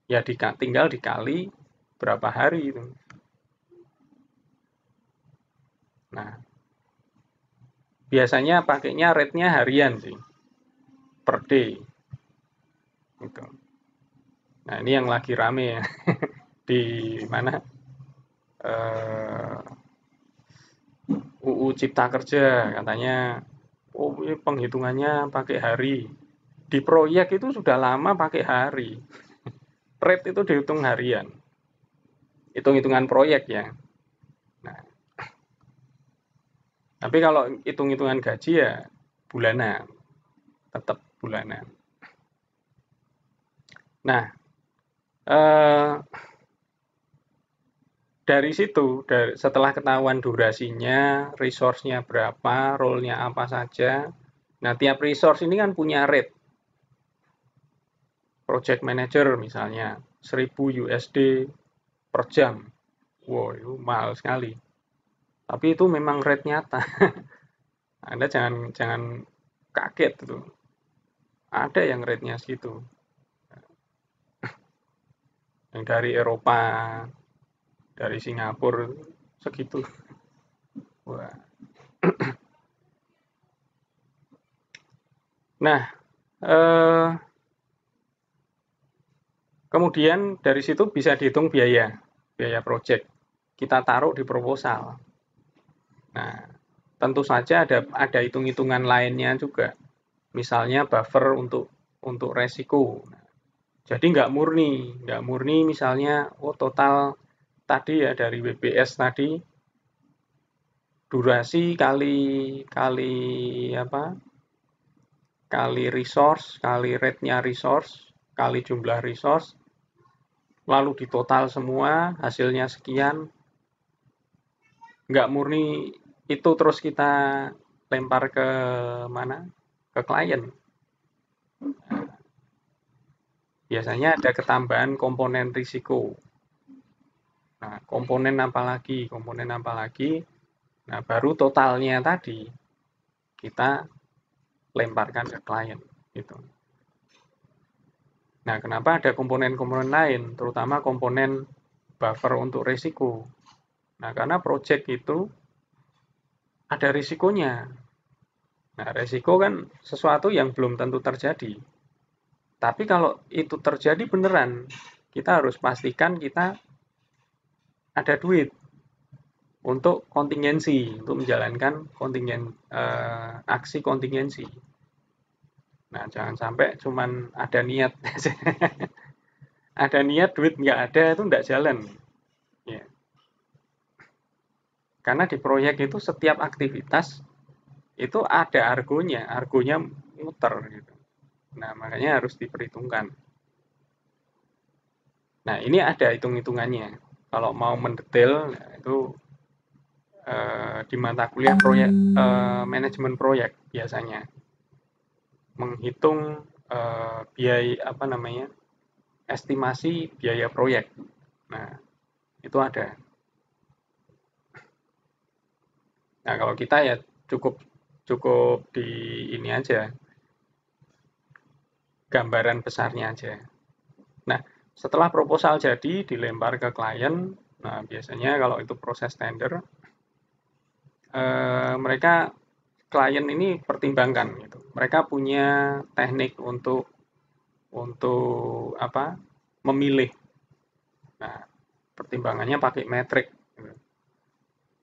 Ya tinggal dikali berapa hari itu. Nah, biasanya pakainya rate-nya harian sih, per day. Gitu. Nah, ini yang lagi rame ya. Di mana? UU Cipta Kerja katanya, oh ini penghitungannya pakai hari. Di proyek itu sudah lama pakai hari. Rate itu dihitung harian. Hitung-hitungan proyek ya. Nah, tapi kalau hitung-hitungan gaji ya bulanan. Tetap bulanan. Nah, dari situ, setelah ketahuan durasinya, resource-nya berapa, role-nya apa saja. Nah, tiap resource ini kan punya rate. Project manager misalnya, 1000 USD per jam. Wow, itu mahal sekali. Tapi itu memang rate nyata. Anda jangan jangan kaget tuh. Ada yang rate-nya segitu. Yang dari Eropa, dari Singapura segitu. Wah. Nah, kemudian dari situ bisa dihitung biaya project. Kita taruh di proposal. Nah, tentu saja ada hitung-hitungan lainnya juga. Misalnya buffer untuk resiko. Jadi nggak murni misalnya total tadi ya dari WBS tadi durasi kali kali apa? Kali resource, kali rate-nya resource, kali jumlah resource, lalu ditotal semua hasilnya sekian. Nggak murni itu terus kita lempar ke mana? Ke klien. Biasanya ada ketambahan komponen risiko. Nah, komponen apa lagi? Nah, baru totalnya tadi kita lemparkan ke klien gitu. Nah, kenapa ada komponen-komponen lain, terutama komponen buffer untuk risiko? Nah, karena project itu ada risikonya. Nah, risiko kan sesuatu yang belum tentu terjadi. Tapi kalau itu terjadi beneran, kita harus pastikan kita ada duit untuk kontingensi, untuk menjalankan aksi kontingensi. Nah, jangan sampai cuman ada niat. Ada niat, duit nggak ada, itu nggak jalan. Ya. Karena di proyek itu setiap aktivitas itu ada argonya muter gitu. Nah, makanya harus diperhitungkan. Nah, ini ada hitung-hitungannya. Kalau mau mendetail, itu di mata kuliah manajemen proyek biasanya menghitung biaya estimasi biaya proyek. Nah, itu ada. Nah, kalau kita ya cukup cukup di ini aja, gambaran besarnya aja. Nah, setelah proposal jadi dilempar ke klien, nah biasanya kalau itu proses tender, mereka klien ini pertimbangkan gitu. Mereka punya teknik untuk apa? Memilih. Nah, pertimbangannya pakai metrik. Gitu.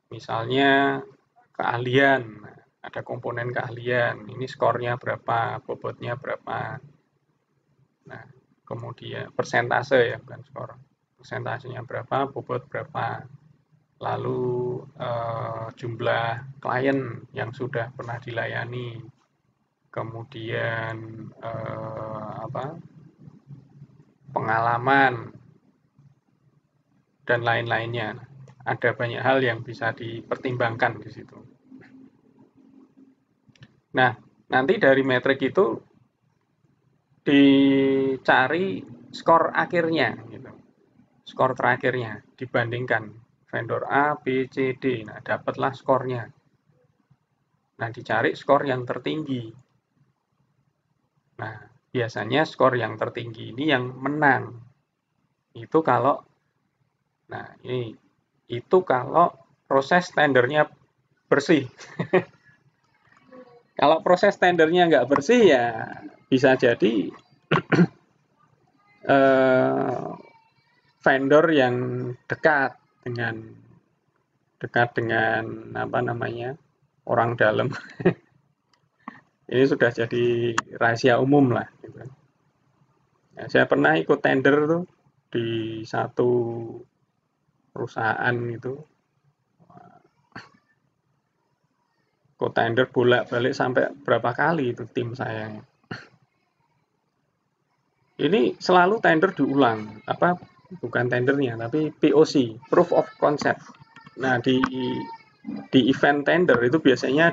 Misalnya keahlian, ada komponen keahlian. Ini skornya berapa, bobotnya berapa. Nah, kemudian persentase ya, bukan skor. Persentasenya berapa, bobot berapa. lalu jumlah klien yang sudah pernah dilayani, kemudian pengalaman, dan lain-lainnya. Ada banyak hal yang bisa dipertimbangkan di situ. Nah, nanti dari metrik itu dicari skor akhirnya, gitu. Skor terakhirnya dibandingkan vendor A, B, C, D. Nah, dapatlah skornya. Nah, dicari skor yang tertinggi. Nah, biasanya skor yang tertinggi ini yang menang. Itu kalau, nah ini, itu kalau proses tendernya bersih. Kalau proses tendernya nggak bersih ya bisa jadi vendor yang dekat dengan apa namanya orang dalam. Ini sudah jadi rahasia umum lah. Gitu. Ya, saya pernah ikut tender tuh di satu perusahaan itu, ikut tender bolak-balik sampai berapa kali itu tim saya. Ini selalu tender diulang, apa bukan tendernya tapi POC, proof of concept. Nah di event tender itu biasanya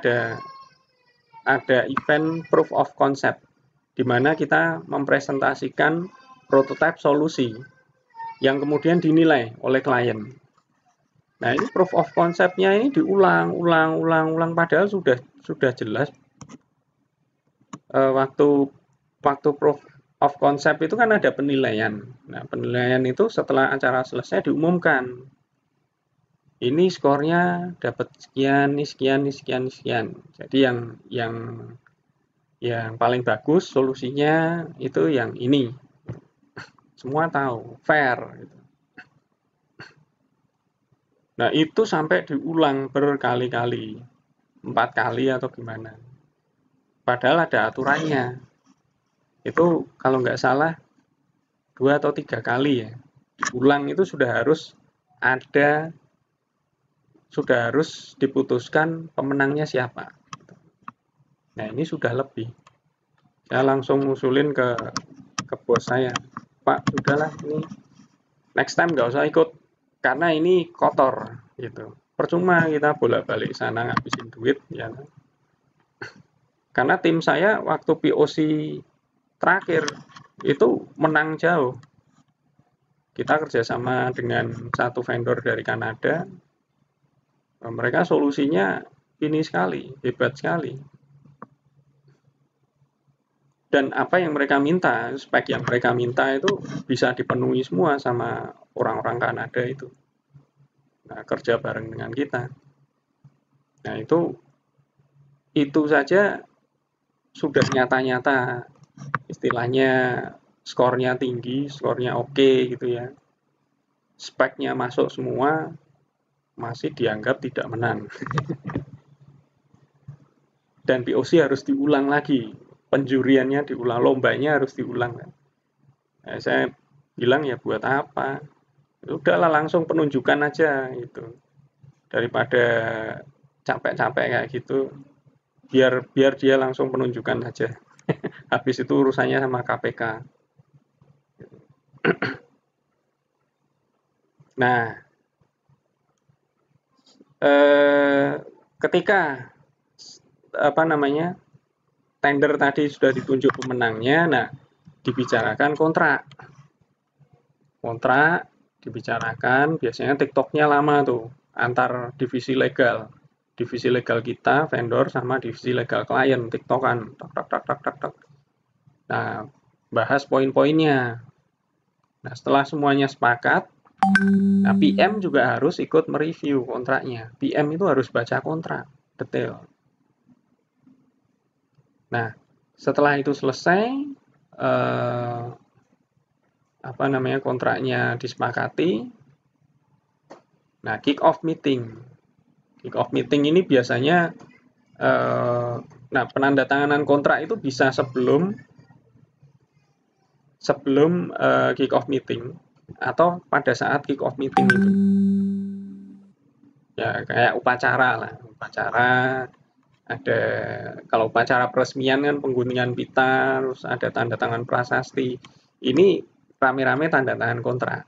ada event proof of concept, di mana kita mempresentasikan prototipe solusi yang kemudian dinilai oleh klien. Nah ini proof of concept-nya ini diulang, padahal sudah jelas waktu proof of concept itu kan ada penilaian. Nah penilaian itu setelah acara selesai diumumkan. Ini skornya dapat sekian, ini sekian, ini sekian, ini sekian. Jadi yang paling bagus solusinya itu yang ini. Semua tahu, fair. Nah itu sampai diulang berkali-kali, 4 kali atau gimana. Padahal ada aturannya. Itu kalau nggak salah 2 atau 3 kali ya. Diulang itu sudah harus diputuskan pemenangnya siapa. Nah ini sudah lebih. Saya langsung ngusulin ke bos saya, Pak, udahlah ini next time nggak usah ikut karena ini kotor gitu. Percuma kita bolak-balik sana ngabisin duit ya. Karena tim saya waktu POC terakhir itu menang jauh. Kita kerjasama dengan satu vendor dari Kanada. Mereka solusinya ini sekali, hebat sekali. Dan apa yang mereka minta, spek yang mereka minta itu bisa dipenuhi semua sama orang-orang Kanada itu. Nah, kerja bareng dengan kita. Nah, itu saja sudah nyata-nyata istilahnya skornya tinggi, skornya oke gitu ya. Speknya masuk semua, masih dianggap tidak menang. Dan POC harus diulang lagi, penjuriannya diulang, lombanya harus diulang. Nah, saya bilang ya buat apa? Udahlah langsung penunjukan aja gitu. Daripada capek-capek kayak gitu, biar dia langsung penunjukan aja. Habis itu urusannya sama KPK. Nah, ketika apa namanya tender tadi sudah ditunjuk pemenangnya, nah dibicarakan kontrak dibicarakan, biasanya TikToknya lama tuh antar divisi legal kita vendor sama divisi legal klien TikTokan tak. Nah bahas poin-poinnya. Nah setelah semuanya sepakat, nah PM juga harus ikut mereview kontraknya. PM itu harus baca kontrak detail. Nah setelah itu selesai, kontraknya disepakati. Nah, kick off meeting. Kick off meeting ini biasanya penandatanganan kontrak itu bisa sebelum kick off meeting atau pada saat kick off meeting itu. Ya kayak upacara lah, upacara ada, kalau upacara peresmian kan pengguntingan pita, terus ada tanda tangan prasasti. Ini rame-rame tanda tangan kontrak.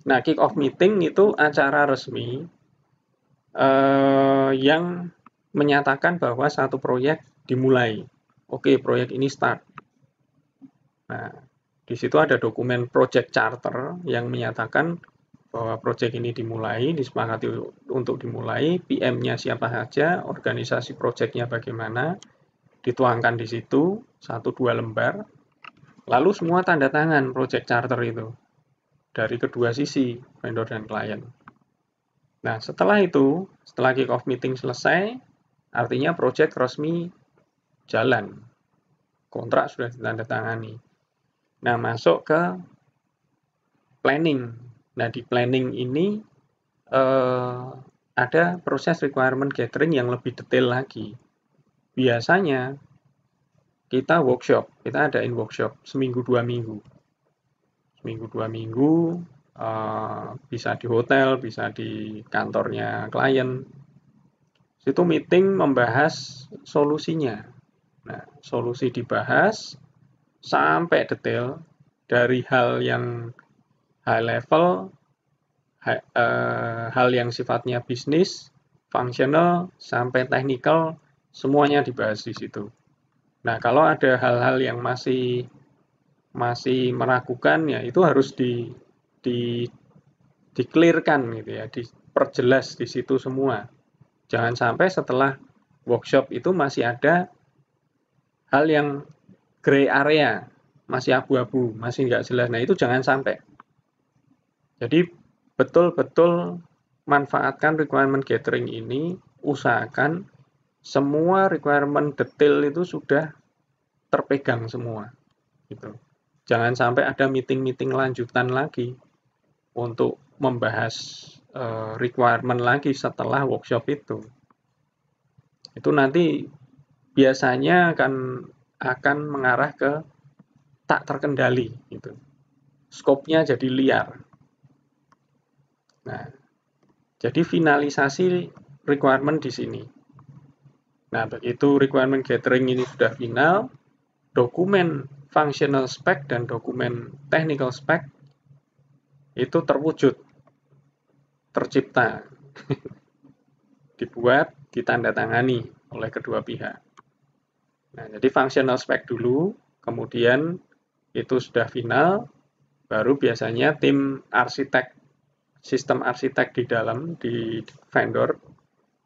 Nah, kick off meeting itu acara resmi yang menyatakan bahwa satu proyek dimulai. Oke, proyek ini start. Nah, di situ ada dokumen project charter yang menyatakan bahwa proyek ini dimulai, disepakati untuk dimulai, PM-nya siapa saja, organisasi proyeknya bagaimana, dituangkan di situ, 1-2 lembar, lalu semua tanda tangan project charter itu, dari kedua sisi, vendor dan klien. Nah, setelah itu, setelah kick off meeting selesai, artinya proyek resmi jalan, kontrak sudah ditandatangani. Nah, masuk ke planning. Nah, di planning ini ada proses requirement gathering yang lebih detail lagi. Biasanya kita workshop, kita adain workshop seminggu 2 minggu. Seminggu 2 minggu, bisa di hotel, bisa di kantornya klien. Itu meeting membahas solusinya. Nah, solusi dibahas sampai detail dari hal yang high level, hal yang sifatnya bisnis, functional, sampai technical, semuanya dibahas di situ. Nah, kalau ada hal-hal yang masih meragukan, ya itu harus di-clearkan gitu ya, diperjelas di situ semua. Jangan sampai setelah workshop itu masih ada hal yang gray area, masih abu-abu, masih nggak jelas. Nah, itu jangan sampai. Jadi, betul-betul manfaatkan requirement gathering ini, usahakan semua requirement detail itu sudah terpegang semua. Gitu. Jangan sampai ada meeting-meeting lanjutan lagi untuk membahas requirement lagi setelah workshop itu. Itu nanti biasanya akan mengarah ke tak terkendali gitu. Skopnya jadi liar. Nah, jadi finalisasi requirement di sini. Nah, begitu requirement gathering ini sudah final, dokumen functional spec dan dokumen technical spec itu terwujud, tercipta, dibuat, ditandatangani oleh kedua pihak. Nah, jadi functional spec dulu, kemudian itu sudah final, baru biasanya tim arsitek, sistem arsitek di dalam, di vendor,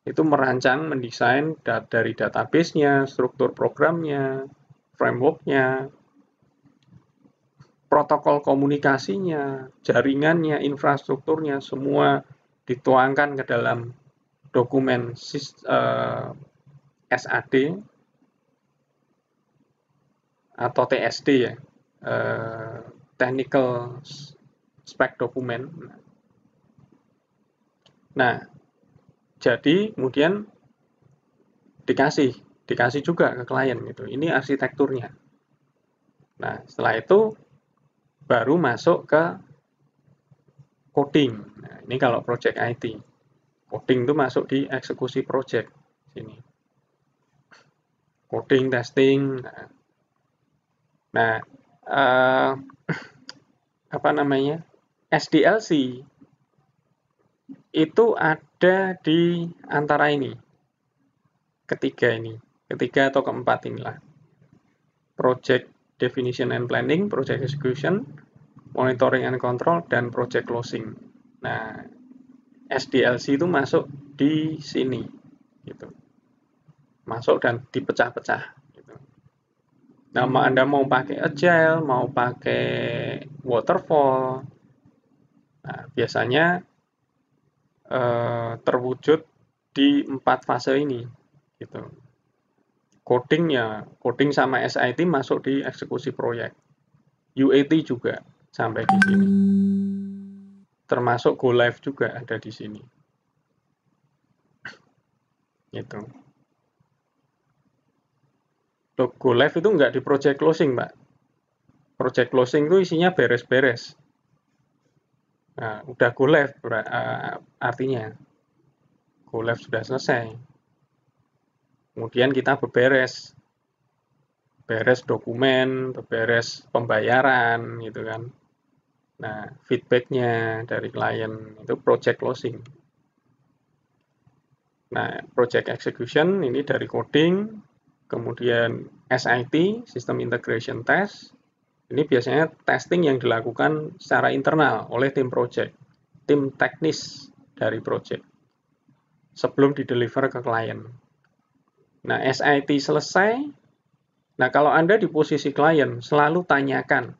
itu merancang, mendesain dari database-nya, struktur programnya, framework-nya, protokol komunikasinya, jaringannya, infrastrukturnya, semua dituangkan ke dalam dokumen SAD atau TSD ya, technical spec dokumen. Nah, jadi kemudian dikasih juga ke klien gitu. Ini arsitekturnya. Nah, setelah itu baru masuk ke coding. Nah, ini kalau project IT. Coding itu masuk di eksekusi project sini. Coding, testing. Nah, apa namanya? SDLC itu ada di antara ini. Ketiga atau keempat inilah. Project definition and planning, project execution, monitoring and control, dan project closing. Nah, SDLC itu masuk di sini, gitu. Masuk dan dipecah-pecah. Gitu. Nah, Anda mau pakai agile, mau pakai waterfall, nah, biasanya terwujud di 4 fase ini. Gitu. Coding sama SIT masuk di eksekusi proyek. UAT juga sampai di sini. Termasuk Go Live juga ada di sini. Gitu. Go Live itu nggak di project closing, Mbak. Project closing itu isinya beres-beres. Nah, udah go live artinya go live sudah selesai. Kemudian kita beberes dokumen, beberes pembayaran gitu kan. Nah, feedbacknya dari klien itu project closing. Nah, project execution ini dari coding, kemudian SIT, System Integration Test. Ini biasanya testing yang dilakukan secara internal oleh tim project, tim teknis dari project, sebelum dideliver ke klien. Nah, SIT selesai. Nah, kalau Anda di posisi klien, selalu tanyakan,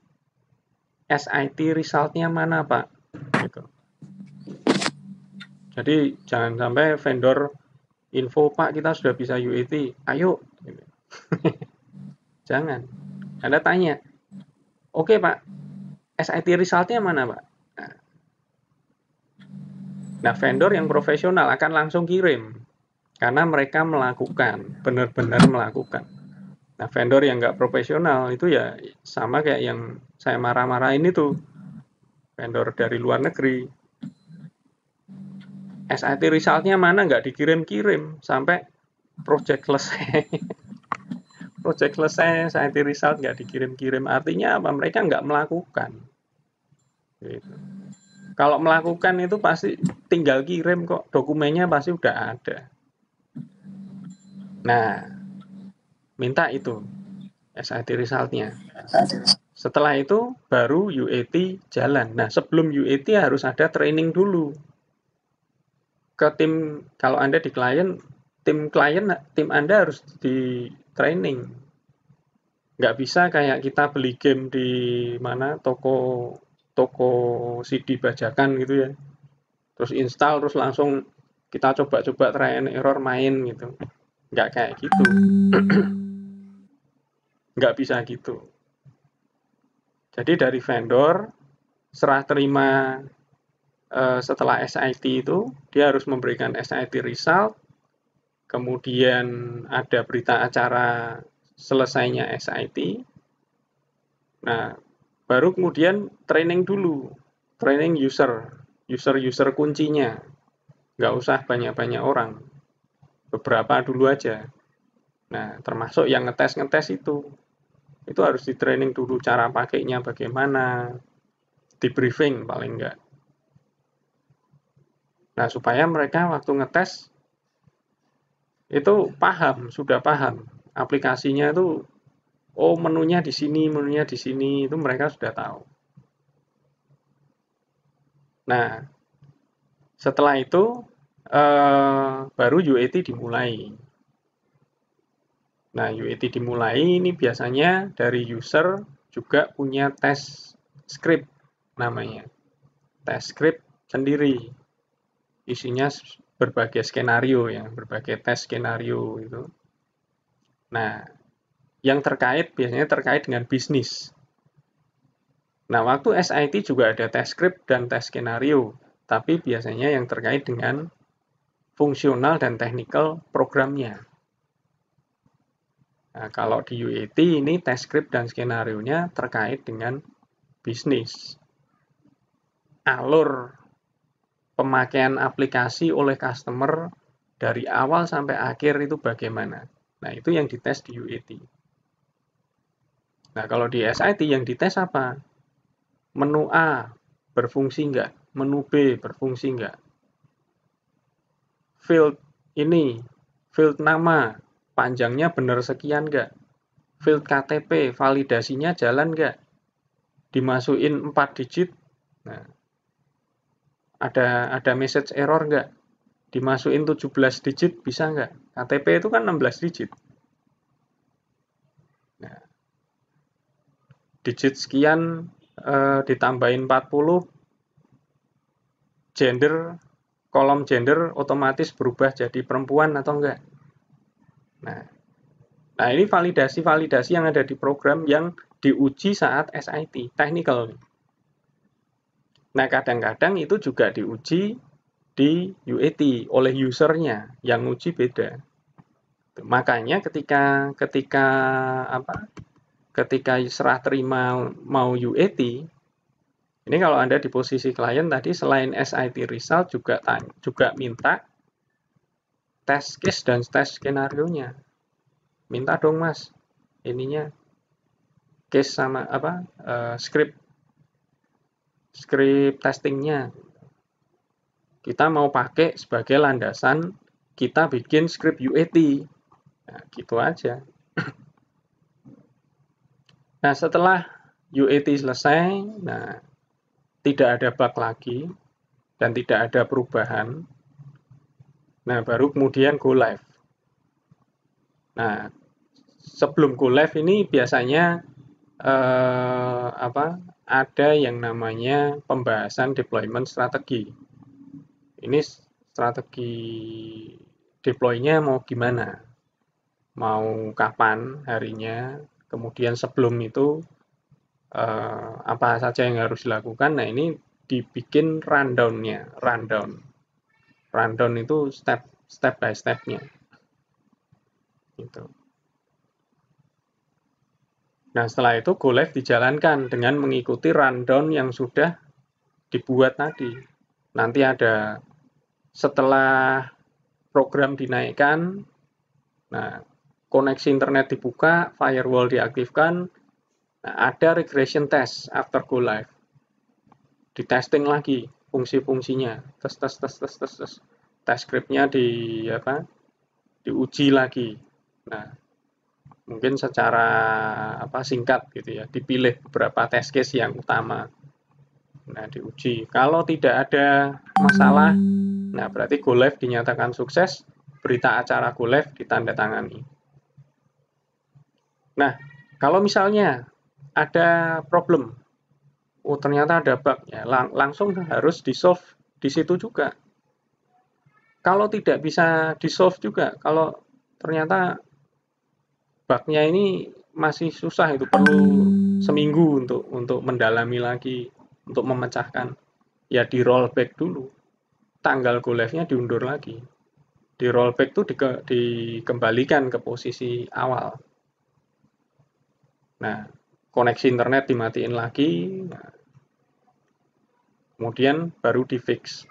SIT result-nya mana, Pak? Gitu. Jadi, jangan sampai vendor info, Pak, kita sudah bisa UAT, ayo. Gitu. Jangan. Anda tanya, oke, Pak, SIT result-nya mana, Pak? Nah, vendor yang profesional akan langsung kirim. Karena mereka melakukan, benar-benar melakukan. Nah, vendor yang nggak profesional itu ya sama kayak yang saya marah-marahin itu. Vendor dari luar negeri. SIT result-nya mana nggak dikirim-kirim sampai project selesai. Project selesai, SIT result nggak dikirim-kirim. Artinya apa? Mereka nggak melakukan. Gitu. Kalau melakukan itu pasti tinggal kirim kok. Dokumennya pasti udah ada. Nah, minta itu SIT result-nya. Setelah itu baru UAT jalan. Nah, sebelum UAT harus ada training dulu. Ke tim, kalau Anda di klien, tim Anda harus di training. Nggak bisa kayak kita beli game di mana toko CD bajakan gitu ya. Terus install, terus langsung kita coba-coba try and error main gitu. Nggak kayak gitu. Nggak bisa gitu. Jadi dari vendor, serah terima setelah SIT itu, dia harus memberikan SIT result, kemudian ada berita acara selesainya SIT. Nah, baru kemudian training dulu, training user kuncinya. Nggak usah banyak-banyak orang, beberapa dulu aja. Nah, termasuk yang ngetes itu harus di training dulu cara pakainya bagaimana, di briefing paling enggak. Nah, supaya mereka waktu ngetes itu sudah paham aplikasinya itu, oh menunya di sini, itu mereka sudah tahu. Nah, setelah itu baru UAT dimulai. Nah, UAT dimulai ini biasanya dari user juga punya tes script namanya. Tes script sendiri. Isinya berbagai skenario ya, berbagai tes skenario itu. Nah, yang biasanya terkait dengan bisnis. Nah, waktu SIT juga ada tes script dan tes skenario, tapi biasanya yang terkait dengan fungsional dan technical programnya. Nah, kalau di UAT ini tes script dan skenario-nya terkait dengan bisnis. Alur pemakaian aplikasi oleh customer dari awal sampai akhir itu bagaimana. Nah, itu yang dites di UAT. Nah, kalau di SIT yang dites apa? Menu A berfungsi enggak? Menu B berfungsi enggak? Field ini, field nama, panjangnya benar sekian enggak? Field KTP, validasinya jalan enggak? Dimasukin 4 digit, nah, ada message error enggak? Dimasukin 17 digit bisa enggak? KTP itu kan 16 digit. Nah, digit sekian ditambahin 40, kolom gender otomatis berubah jadi perempuan atau enggak. Nah, ini validasi-validasi yang ada di program yang diuji saat SIT, technical. Nah, kadang-kadang itu juga diuji di UAT oleh usernya, yang uji beda. Makanya ketika serah terima mau UAT, Ini kalau Anda di posisi klien tadi, selain SIT result juga minta test case dan test skenario-nya. Minta dong Mas, ininya case sama apa script testingnya. Kita mau pakai sebagai landasan kita bikin script UAT. Nah, gitu aja. Nah, setelah UAT selesai, nah tidak ada bug lagi dan tidak ada perubahan. Nah, baru kemudian go live. Nah, sebelum go live ini biasanya ada yang namanya pembahasan deployment strategi. Ini strategi deploy-nya mau gimana? Mau kapan harinya? Kemudian sebelum itu apa saja yang harus dilakukan? Nah, ini dibikin rundown-nya, rundown. Rundown itu step by step-nya. Gitu. Nah, setelah itu go live dijalankan dengan mengikuti rundown yang sudah dibuat tadi. Nanti ada setelah program dinaikkan, nah koneksi internet dibuka, firewall diaktifkan, nah, ada regression test after go live. Di testing lagi fungsi-fungsinya, tes script-nya diuji lagi. Nah, mungkin secara singkat gitu ya, dipilih beberapa test case yang utama. Nah, diuji. Kalau tidak ada masalah, nah berarti go live dinyatakan sukses, berita acara go live ditandatangani. Nah, kalau misalnya ada problem, ternyata ada bug, ya langsung harus di-solve di situ juga. Kalau tidak bisa di-solve juga, kalau ternyata bug-nya ini masih susah, itu perlu seminggu untuk mendalami lagi, untuk memecahkan, ya di rollback dulu. Tanggal go live-nya diundur lagi. Di rollback itu dikembalikan ke posisi awal. Nah, koneksi internet dimatiin lagi, nah, kemudian baru di fix.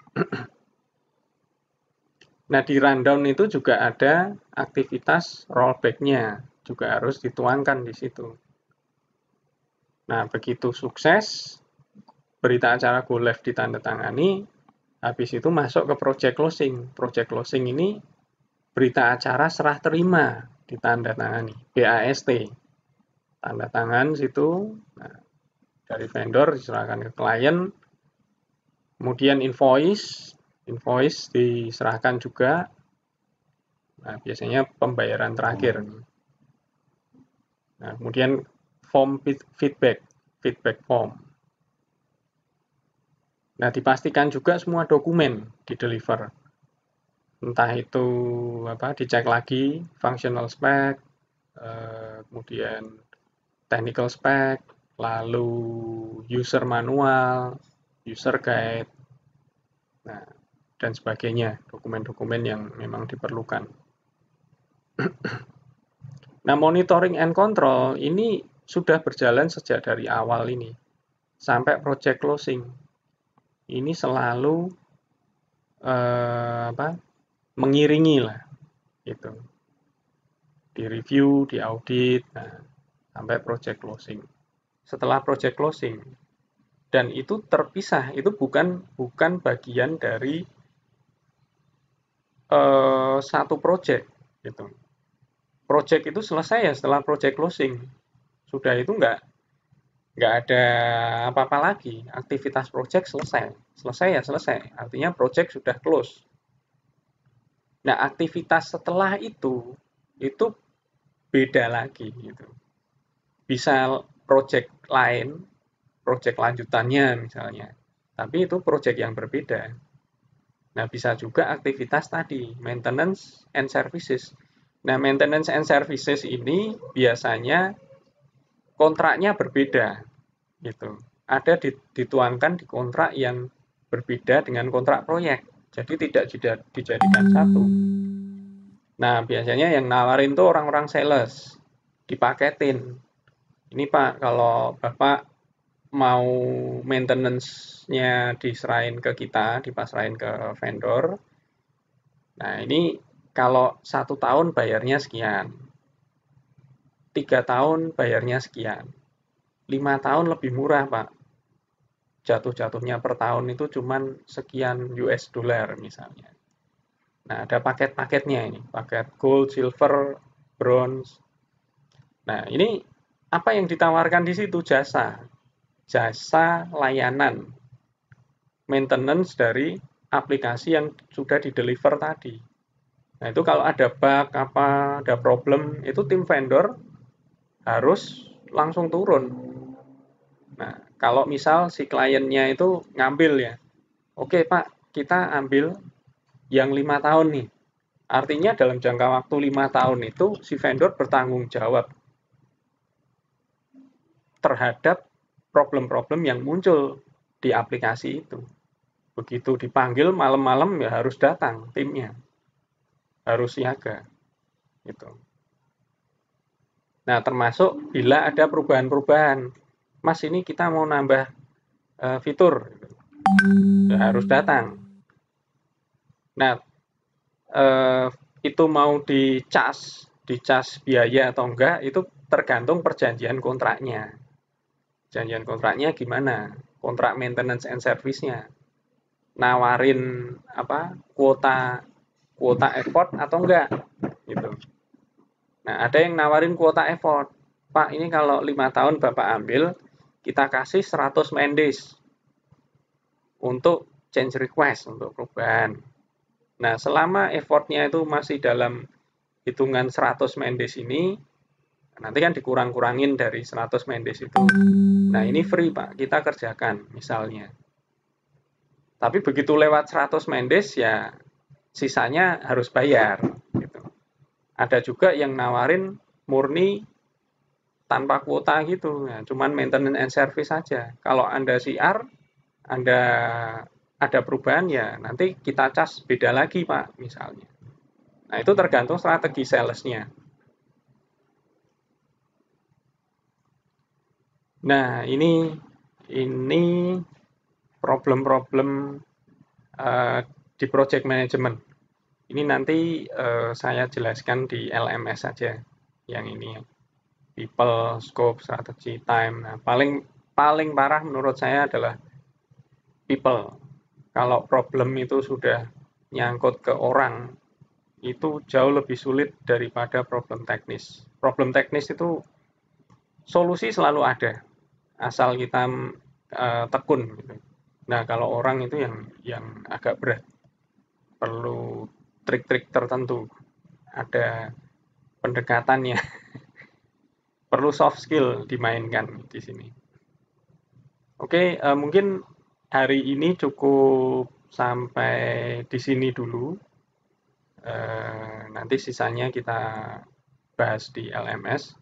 Nah, di rundown itu juga ada aktivitas rollback-nya, juga harus dituangkan di situ. Nah, begitu sukses, berita acara go live ditandatangani, habis itu masuk ke project closing. Project closing ini berita acara serah terima ditandatangani, BAST. Tanda tangan situ, nah, dari vendor diserahkan ke klien, kemudian invoice diserahkan juga. Nah, biasanya pembayaran terakhir. Nah, kemudian form feedback form. Nah, dipastikan juga semua dokumen di-deliver. Entah itu dicek lagi functional spec, kemudian technical spec, lalu user manual, user guide, nah, dan sebagainya, dokumen-dokumen yang memang diperlukan. Nah, monitoring and control ini sudah berjalan sejak dari awal ini, sampai project closing. Ini selalu mengiringi lah, gitu. Di review, di audit, nah, sampai project closing. Setelah project closing, dan itu terpisah, itu bukan bagian dari satu project, gitu. Project itu selesai ya setelah project closing, sudah itu nggak ada apa-apa lagi, aktivitas project selesai ya selesai, artinya project sudah close. Nah, aktivitas setelah itu beda lagi, gitu. Bisa project lain, project lanjutannya misalnya, tapi itu project yang berbeda. Nah, bisa juga aktivitas tadi, maintenance and services. Nah, maintenance and services ini biasanya kontraknya berbeda, gitu. Ada dituangkan di kontrak yang berbeda dengan kontrak proyek, jadi tidak dijadikan satu. Nah, biasanya yang nawarin tuh orang-orang sales, dipaketin. Ini Pak, kalau Bapak mau maintenance-nya diserahin ke kita, dipasrahin ke vendor. Nah, ini kalau 1 tahun bayarnya sekian, 3 tahun bayarnya sekian, 5 tahun lebih murah, Pak. Jatuh-jatuhnya per tahun itu cuman sekian US dollar misalnya. Nah, ada paket-paketnya ini, paket gold, silver, bronze. Nah, ini apa yang ditawarkan di situ? Jasa layanan maintenance dari aplikasi yang sudah di-deliver tadi. Nah, itu kalau ada bug, ada problem, itu tim vendor harus langsung turun. Nah, kalau misal si kliennya itu ngambil ya, oke Pak, kita ambil yang 5 tahun nih. Artinya dalam jangka waktu 5 tahun itu si vendor bertanggung jawab terhadap problem-problem yang muncul di aplikasi itu. Begitu dipanggil malam-malam ya harus datang timnya, harus siaga gitu. Nah, termasuk bila ada perubahan-perubahan. Mas, ini kita mau nambah fitur, ya harus datang. Nah, eh, itu mau dicas biaya atau enggak, itu tergantung perjanjian kontraknya. Perjanjian kontraknya gimana? Kontrak maintenance and service-nya. Nawarin apa kuota effort atau enggak gitu. Nah, ada yang nawarin kuota effort. Pak, ini kalau 5 tahun Bapak ambil, kita kasih 100 mendes untuk change request, untuk perubahan. Nah, selama effortnya itu masih dalam hitungan 100 mendes ini, nanti kan dikurang-kurangin dari 100 mendes itu. Nah, ini free Pak, kita kerjakan misalnya. Tapi begitu lewat 100 mendes ya sisanya harus bayar. Gitu. Ada juga yang nawarin murni tanpa kuota gitu, ya, cuman maintenance and service saja. Kalau Anda CR, Anda ada perubahan ya nanti kita cas beda lagi Pak misalnya. Nah, itu tergantung strategi salesnya. Nah, ini problem-problem di project management. Ini nanti saya jelaskan di LMS saja yang ini ya. People, scope, strategi, time. Nah, paling parah menurut saya adalah people. Kalau problem itu sudah nyangkut ke orang, itu jauh lebih sulit daripada problem teknis. Problem teknis itu solusi selalu ada, asal kita tekun. Gitu. Nah, kalau orang itu yang agak berat, perlu trik-trik tertentu, ada pendekatannya, perlu soft skill dimainkan di sini. Oke, mungkin hari ini cukup sampai di sini dulu. Nanti sisanya kita bahas di LMS.